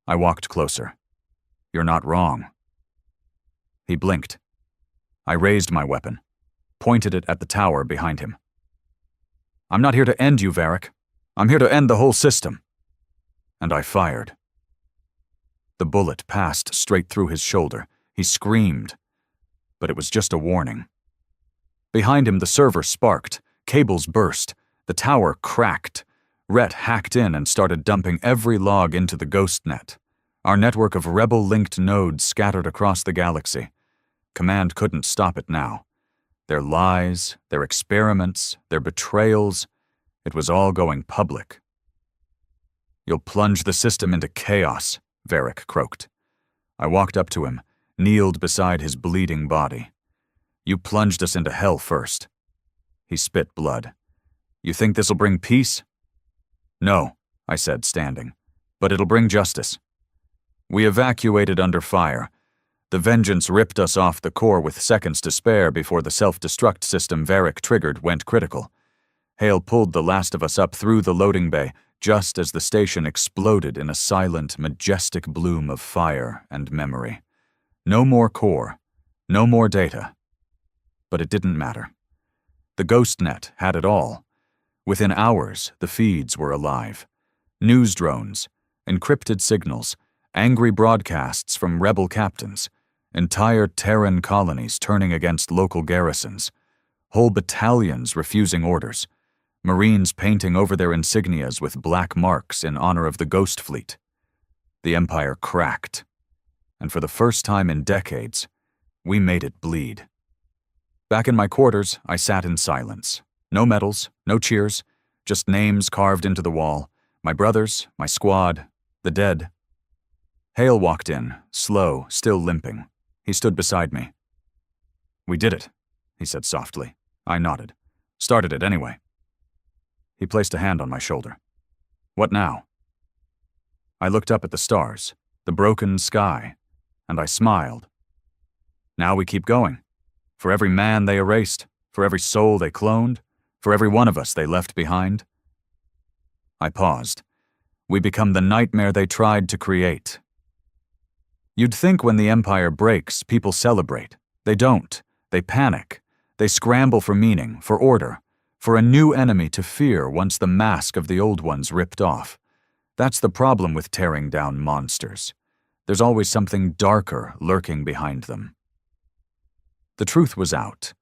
I walked closer. "You're not wrong." He blinked. I raised my weapon, pointed it at the tower behind him. "I'm not here to end you, Varric. I'm here to end the whole system." And I fired. The bullet passed straight through his shoulder. He screamed. But it was just a warning. Behind him, the server sparked. Cables burst. The tower cracked. Rhett hacked in and started dumping every log into the ghost net. Our network of rebel-linked nodes scattered across the galaxy. Command couldn't stop it now. Their lies, their experiments, their betrayals, it was all going public. "You'll plunge the system into chaos," Varric croaked. I walked up to him, kneeled beside his bleeding body. "You plunged us into hell first." He spit blood. "You think this'll bring peace?" "No," I said, standing. "But it'll bring justice." We evacuated under fire. The Vengeance ripped us off the core with seconds to spare before the self-destruct system Varric triggered went critical. Hale pulled the last of us up through the loading bay just as the station exploded in a silent, majestic bloom of fire and memory. No more core, no more data. But it didn't matter. The ghost net had it all. Within hours, the feeds were alive. News drones, encrypted signals, angry broadcasts from rebel captains, entire Terran colonies turning against local garrisons, whole battalions refusing orders, Marines painting over their insignias with black marks in honor of the Ghost Fleet. The Empire cracked, and for the first time in decades, we made it bleed. Back in my quarters, I sat in silence. No medals, no cheers, just names carved into the wall, my brothers, my squad, the dead. Hale walked in, slow, still limping. He stood beside me. "We did it," he said softly. I nodded. "Started it anyway." He placed a hand on my shoulder. "What now?" I looked up at the stars, the broken sky, and I smiled. "Now we keep going. For every man they erased, for every soul they cloned, for every one of us they left behind." I paused. "We become the nightmare they tried to create." You'd think when the Empire breaks, people celebrate. They don't. They panic. They scramble for meaning, for order, for a new enemy to fear once the mask of the old one's ripped off. That's the problem with tearing down monsters. There's always something darker lurking behind them. The truth was out.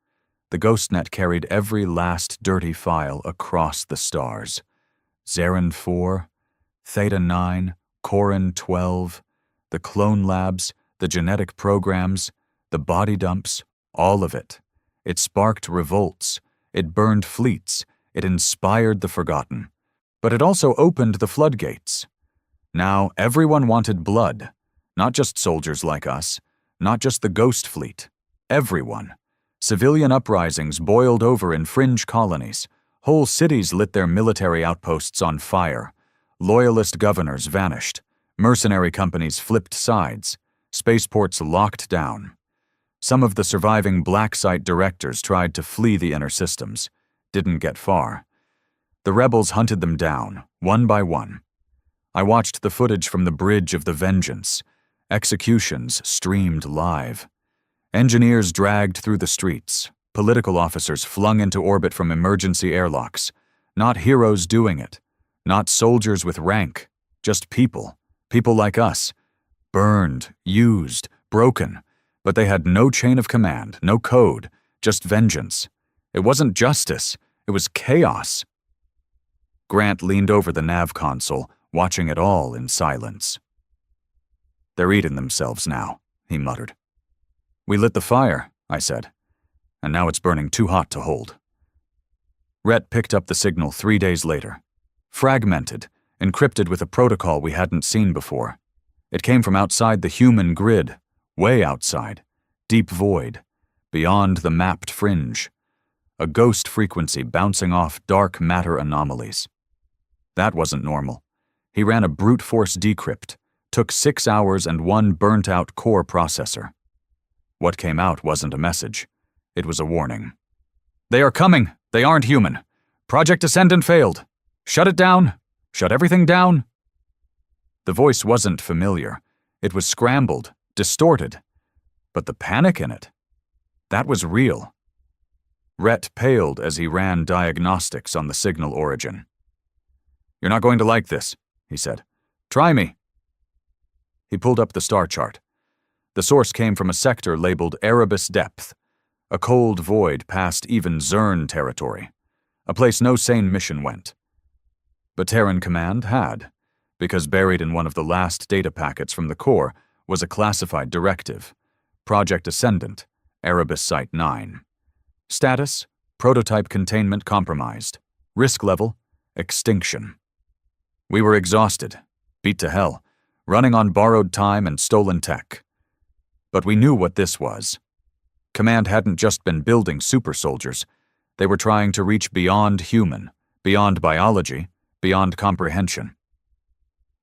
The GhostNet carried every last dirty file across the stars. Zarin 4, Theta 9, Corin 12, the clone labs, the genetic programs, the body dumps, all of it. It sparked revolts. It burned fleets. It inspired the forgotten. But it also opened the floodgates. Now everyone wanted blood. Not just soldiers like us. Not just the Ghost Fleet. Everyone. Civilian uprisings boiled over in fringe colonies. Whole cities lit their military outposts on fire. Loyalist governors vanished. Mercenary companies flipped sides. Spaceports locked down. Some of the surviving black site directors tried to flee the inner systems. Didn't get far. The rebels hunted them down, one by one. I watched the footage from the Bridge of the Vengeance. Executions streamed live. Engineers dragged through the streets. Political officers flung into orbit from emergency airlocks. Not heroes doing it. Not soldiers with rank. Just people. People like us. Burned, used, broken. But they had no chain of command, no code, just vengeance. It wasn't justice. It was chaos. Grant leaned over the nav console, watching it all in silence. "They're eating themselves now," he muttered. "We lit the fire," I said, "and now it's burning too hot to hold." Rhett picked up the signal 3 days later. fragmented, encrypted with a protocol we hadn't seen before. It came from outside the human grid, way outside, deep void, beyond the mapped fringe, a ghost frequency bouncing off dark matter anomalies. That wasn't normal. He ran a brute force decrypt, took 6 hours and one burnt-out core processor. What came out wasn't a message. It was a warning. "They are coming! They aren't human! Project Ascendant failed! Shut it down! Shut everything down!" The voice wasn't familiar. It was scrambled, distorted. But the panic in it, that was real. Rhett paled as he ran diagnostics on the signal origin. "You're not going to like this," he said. "Try me." He pulled up the star chart. The source came from a sector labeled Erebus Depth, a cold void past even Zern territory, a place no sane mission went. But Terran Command had, because buried in one of the last data packets from the core was a classified directive, Project Ascendant, Erebus Site 9. Status, prototype containment compromised. Risk level, extinction. We were exhausted, beat to hell, running on borrowed time and stolen tech. But we knew what this was. Command hadn't just been building super soldiers. They were trying to reach beyond human, beyond biology, beyond comprehension.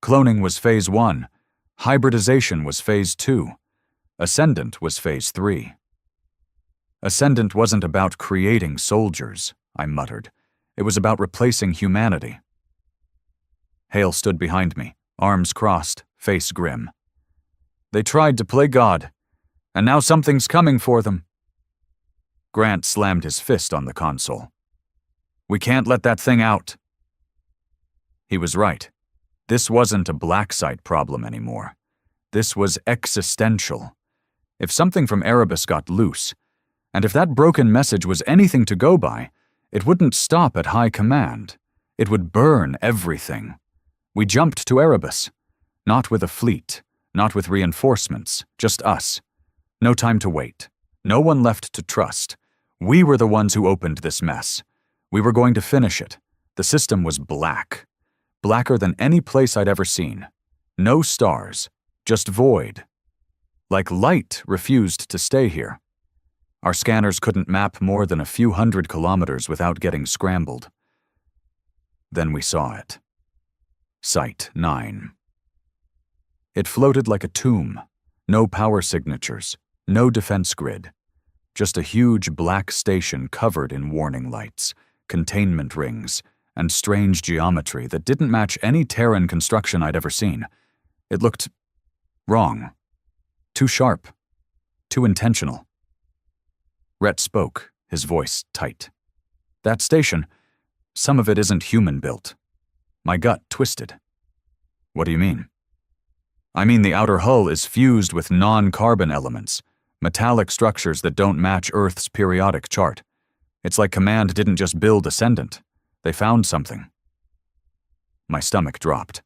Cloning was phase 1. Hybridization was phase 2. Ascendant was phase 3. Ascendant wasn't about creating soldiers, I muttered. It was about replacing humanity. Hale stood behind me, arms crossed, face grim. "They tried to play God, and now something's coming for them." Grant slammed his fist on the console. "We can't let that thing out." He was right. This wasn't a black site problem anymore. This was existential. If something from Erebus got loose, and if that broken message was anything to go by, it wouldn't stop at high command. It would burn everything. We jumped to Erebus. Not with a fleet, not with reinforcements, just us. No time to wait. No one left to trust. We were the ones who opened this mess. We were going to finish it. The system was black. Blacker than any place I'd ever seen. No stars, just void. Like light refused to stay here. Our scanners couldn't map more than a few hundred kilometers without getting scrambled. Then we saw it. Site 9. It floated like a tomb. No power signatures, no defense grid. Just a huge black station covered in warning lights, containment rings, and strange geometry that didn't match any Terran construction I'd ever seen. It looked wrong. Too sharp. Too intentional. Rhett spoke, his voice tight. "That station, some of it isn't human-built." My gut twisted. "What do you mean?" "I mean the outer hull is fused with non-carbon elements, metallic structures that don't match Earth's periodic chart. It's like Command didn't just build Ascendant. They found something." My stomach dropped.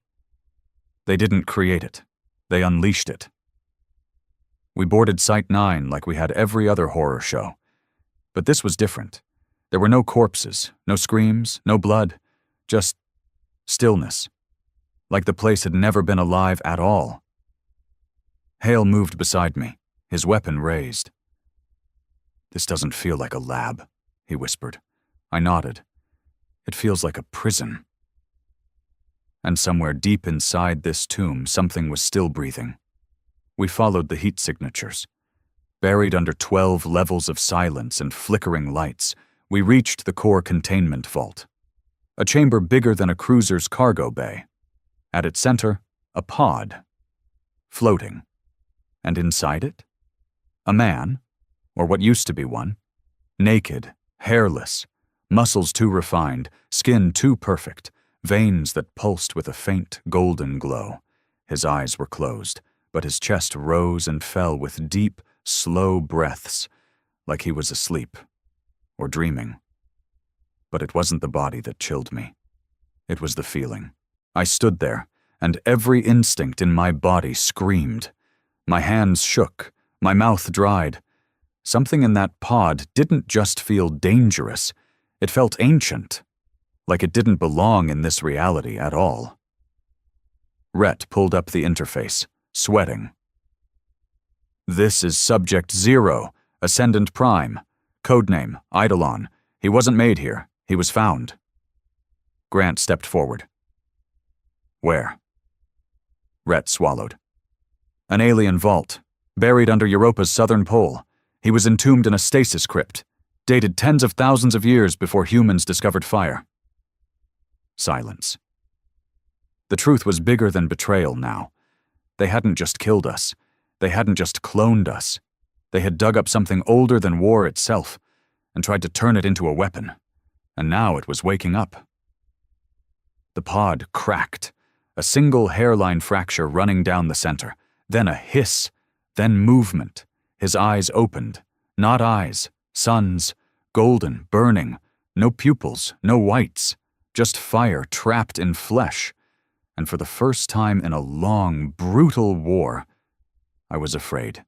They didn't create it. They unleashed it. We boarded Site 9 like we had every other horror show. But this was different. There were no corpses, no screams, no blood, just stillness. Like the place had never been alive at all. Hale moved beside me, his weapon raised. "This doesn't feel like a lab," he whispered. I nodded. "It feels like a prison." And somewhere deep inside this tomb, something was still breathing. We followed the heat signatures. Buried under 12 levels of silence and flickering lights, we reached the core containment vault. A chamber bigger than a cruiser's cargo bay. At its center, a pod. Floating. And inside it? A man, or what used to be one. Naked, hairless, muscles too refined, skin too perfect, veins that pulsed with a faint golden glow. His eyes were closed, but his chest rose and fell with deep, slow breaths, like he was asleep, or dreaming. But it wasn't the body that chilled me. It was the feeling. I stood there, and every instinct in my body screamed. My hands shook, my mouth dried. Something in that pod didn't just feel dangerous, it felt ancient. like it didn't belong in this reality at all. Rhett pulled up the interface, sweating. "This is Subject 0, Ascendant Prime. Codename, Eidolon. He wasn't made here. He was found." Grant stepped forward. "Where?" Rhett swallowed. "An alien vault, buried under Europa's southern pole. He was entombed in a stasis crypt, dated tens of thousands of years before humans discovered fire." Silence. The truth was bigger than betrayal now. They hadn't just killed us. They hadn't just cloned us. They had dug up something older than war itself and tried to turn it into a weapon. And now it was waking up. The pod cracked, a single hairline fracture running down the center, then a hiss, then movement. His eyes opened. Not eyes, suns, golden, burning, no pupils, no whites, just fire trapped in flesh. And for the first time in a long, brutal war, I was afraid.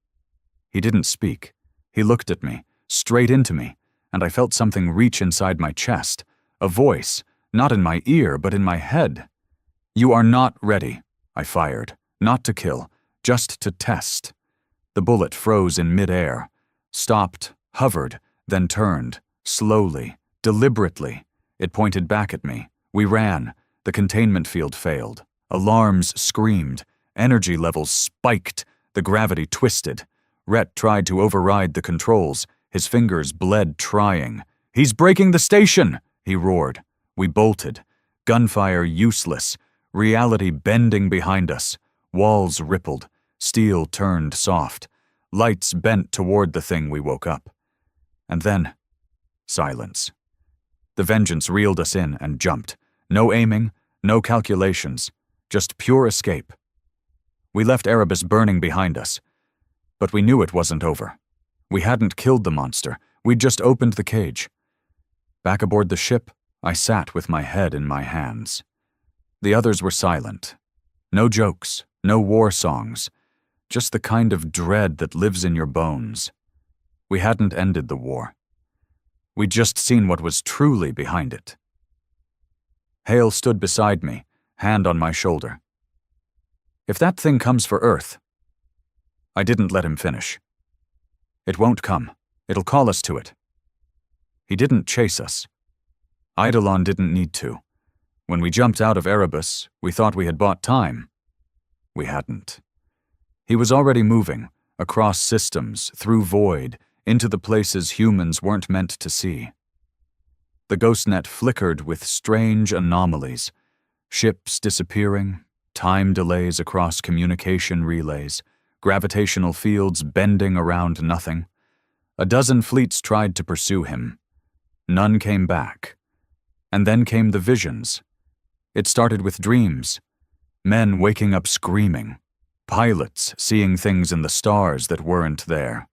He didn't speak. He looked at me, straight into me, and I felt something reach inside my chest, a voice, not in my ear, but in my head. "You are not ready," I fired, not to kill, just to test. The bullet froze in midair, stopped, hovered, then turned, slowly, deliberately. It pointed back at me. We ran. The containment field failed. Alarms screamed. Energy levels spiked. The gravity twisted. Rhett tried to override the controls. His fingers bled trying. "He's breaking the station!" he roared. We bolted. Gunfire useless. Reality bending behind us. Walls rippled. Steel turned soft. Lights bent toward the thing we woke up. And then, silence. The Vengeance reeled us in and jumped. No aiming, no calculations, just pure escape. We left Erebus burning behind us. But we knew it wasn't over. We hadn't killed the monster. We'd just opened the cage. Back aboard the ship, I sat with my head in my hands. The others were silent. No jokes, no war songs, just the kind of dread that lives in your bones. We hadn't ended the war. We'd just seen what was truly behind it. Hale stood beside me, hand on my shoulder. "If that thing comes for Earth..." I didn't let him finish. "It won't come. It'll call us to it." He didn't chase us. Eidolon didn't need to. When we jumped out of Erebus, we thought we had bought time. We hadn't. He was already moving, across systems, through void, into the places humans weren't meant to see. The ghost net flickered with strange anomalies. Ships disappearing, time delays across communication relays, gravitational fields bending around nothing. A dozen fleets tried to pursue him. None came back. And then came the visions. It started with dreams. Men waking up screaming. Pilots seeing things in the stars that weren't there.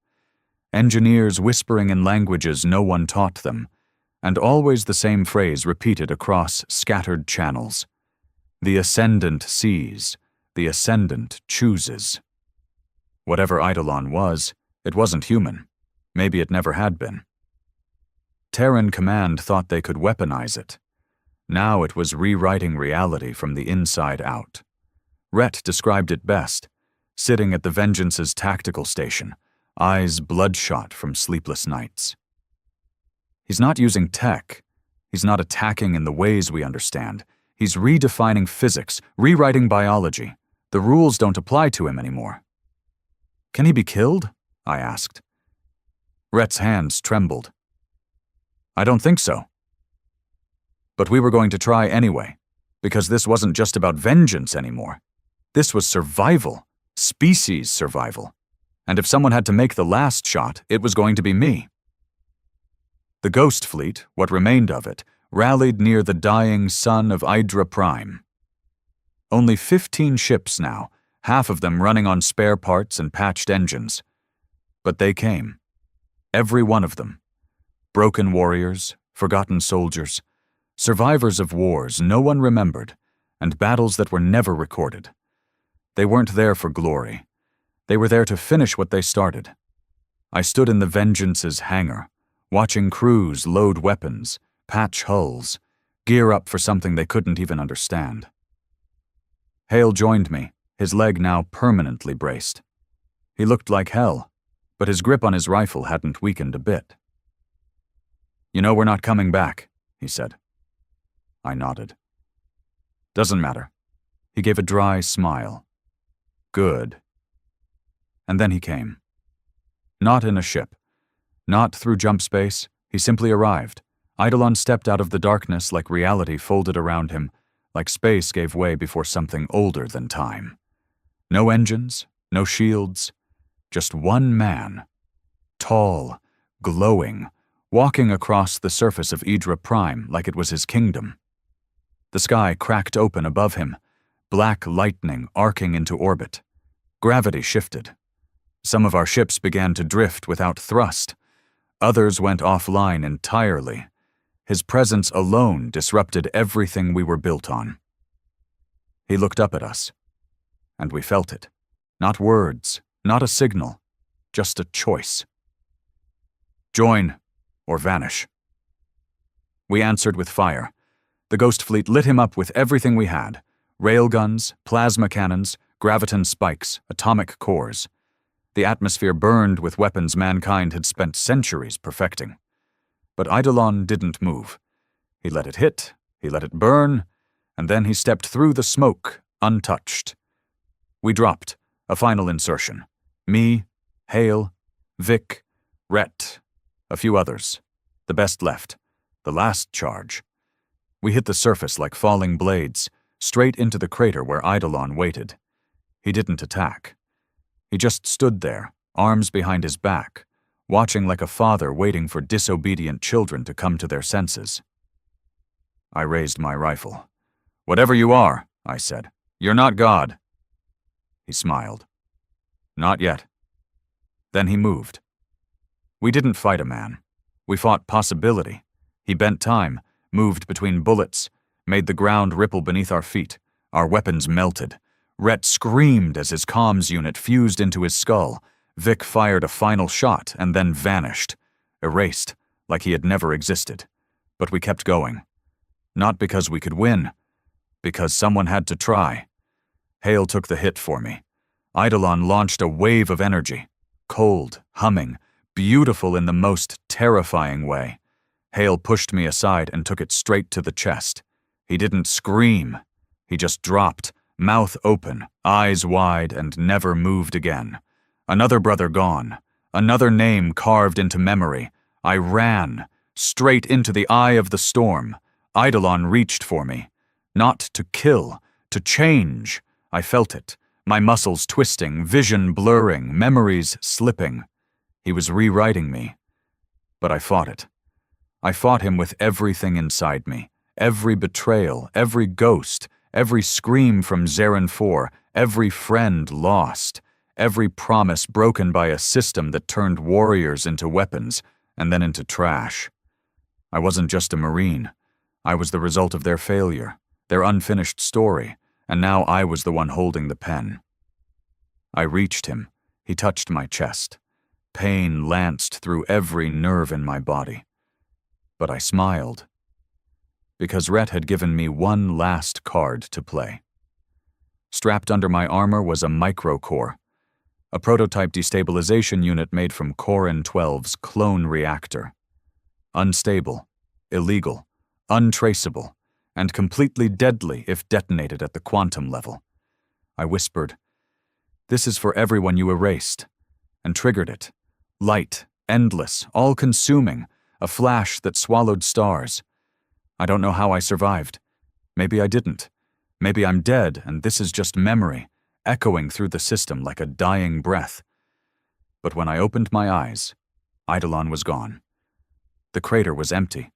Engineers whispering in languages no one taught them. And always the same phrase repeated across scattered channels. The Ascendant sees. The Ascendant chooses. Whatever Eidolon was, it wasn't human. Maybe it never had been. Terran Command thought they could weaponize it. Now it was rewriting reality from the inside out. Rhett described it best, sitting at the Vengeance's tactical station, eyes bloodshot from sleepless nights. He's not using tech. He's not attacking in the ways we understand. He's redefining physics, rewriting biology. The rules don't apply to him anymore. "Can he be killed?" I asked. Rhett's hands trembled. "I don't think so." But we were going to try anyway, because this wasn't just about vengeance anymore. This was survival, species survival. And if someone had to make the last shot, it was going to be me. The Ghost Fleet, what remained of it, rallied near the dying sun of Hydra Prime. Only 15 ships now, half of them running on spare parts and patched engines. But they came. Every one of them. Broken warriors, forgotten soldiers, survivors of wars no one remembered, and battles that were never recorded. They weren't there for glory. They were there to finish what they started. I stood in the Vengeance's hangar, watching crews load weapons, patch hulls, gear up for something they couldn't even understand. Hale joined me, his leg now permanently braced. He looked like hell, but his grip on his rifle hadn't weakened a bit. "You know we're not coming back," he said. I nodded. "Doesn't matter." He gave a dry smile. "Good." And then he came. Not in a ship. Not through jump space. He simply arrived. Eidolon stepped out of the darkness like reality folded around him, like space gave way before something older than time. No engines, no shields, just one man. Tall, glowing, walking across the surface of Idra Prime like it was his kingdom. The sky cracked open above him, black lightning arcing into orbit. Gravity shifted. Some of our ships began to drift without thrust. Others went offline entirely. His presence alone disrupted everything we were built on. He looked up at us, and we felt it. Not words, not a signal, just a choice. Join or vanish. We answered with fire. The Ghost Fleet lit him up with everything we had: railguns, plasma cannons, graviton spikes, atomic cores. The atmosphere burned with weapons mankind had spent centuries perfecting. But Eidolon didn't move. He let it hit, he let it burn, and then he stepped through the smoke, untouched. We dropped, a final insertion. Me, Hale, Vic, Rhett, a few others. The best left. The last charge. We hit the surface like falling blades, straight into the crater where Eidolon waited. He didn't attack. He just stood there, arms behind his back, watching like a father waiting for disobedient children to come to their senses. I raised my rifle. "Whatever you are," I said, "you're not God." He smiled. "Not yet." Then he moved. We didn't fight a man. We fought possibility. He bent time, moved between bullets, made the ground ripple beneath our feet. Our weapons melted. Rhett screamed as his comms unit fused into his skull. Vic fired a final shot and then vanished, erased, like he had never existed. But we kept going. Not because we could win, because someone had to try. Hale took the hit for me. Eidolon launched a wave of energy, cold, humming, beautiful in the most terrifying way. Hale pushed me aside and took it straight to the chest. He didn't scream. He just dropped, mouth open, eyes wide, and never moved again. Another brother gone. Another name carved into memory. I ran, straight into the eye of the storm. Eidolon reached for me. Not to kill, to change. I felt it. My muscles twisting, vision blurring, memories slipping. He was rewriting me. But I fought it. I fought him with everything inside me. Every betrayal, every ghost, every scream from Zarin 4, every friend lost, every promise broken by a system that turned warriors into weapons and then into trash. I wasn't just a Marine. I was the result of their failure, their unfinished story, and now I was the one holding the pen. I reached him. He touched my chest. Pain lanced through every nerve in my body. But I smiled, because Rhett had given me one last card to play. Strapped under my armor was a microcore, a prototype destabilization unit made from Corin 12's clone reactor. Unstable, illegal, untraceable, and completely deadly if detonated at the quantum level. I whispered, "This is for everyone you erased," and triggered it. Light, endless, all-consuming, a flash that swallowed stars. I don't know how I survived. Maybe I didn't. Maybe I'm dead and this is just memory, echoing through the system like a dying breath. But when I opened my eyes, Eidolon was gone. The crater was empty,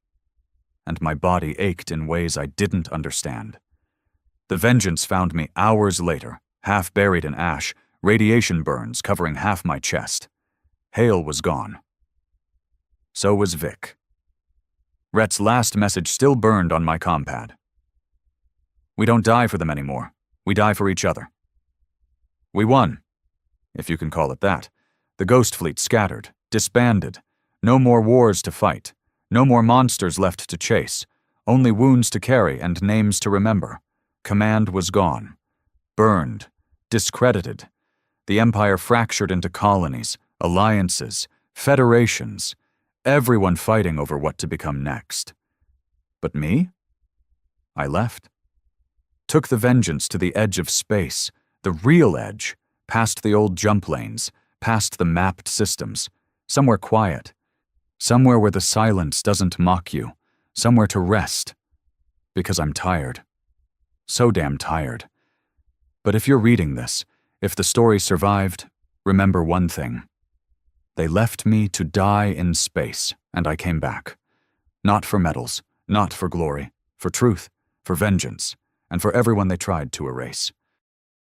and my body ached in ways I didn't understand. The vengeance found me hours later, half buried in ash, radiation burns covering half my chest. Hale was gone. So was Vic. Rhett's last message still burned on my compad. "We don't die for them anymore. We die for each other." We won, if you can call it that. The Ghost Fleet scattered, disbanded. No more wars to fight. No more monsters left to chase. Only wounds to carry and names to remember. Command was gone. Burned. Discredited. The empire fractured into colonies, alliances, federations, everyone fighting over what to become next. But me? I left. Took the vengeance to the edge of space, the real edge, past the old jump lanes, past the mapped systems, somewhere quiet, somewhere where the silence doesn't mock you, somewhere to rest. Because I'm tired. So damn tired. But if you're reading this, if the story survived, remember one thing. They left me to die in space, and I came back. Not for medals, not for glory, for truth, for vengeance, and for everyone they tried to erase.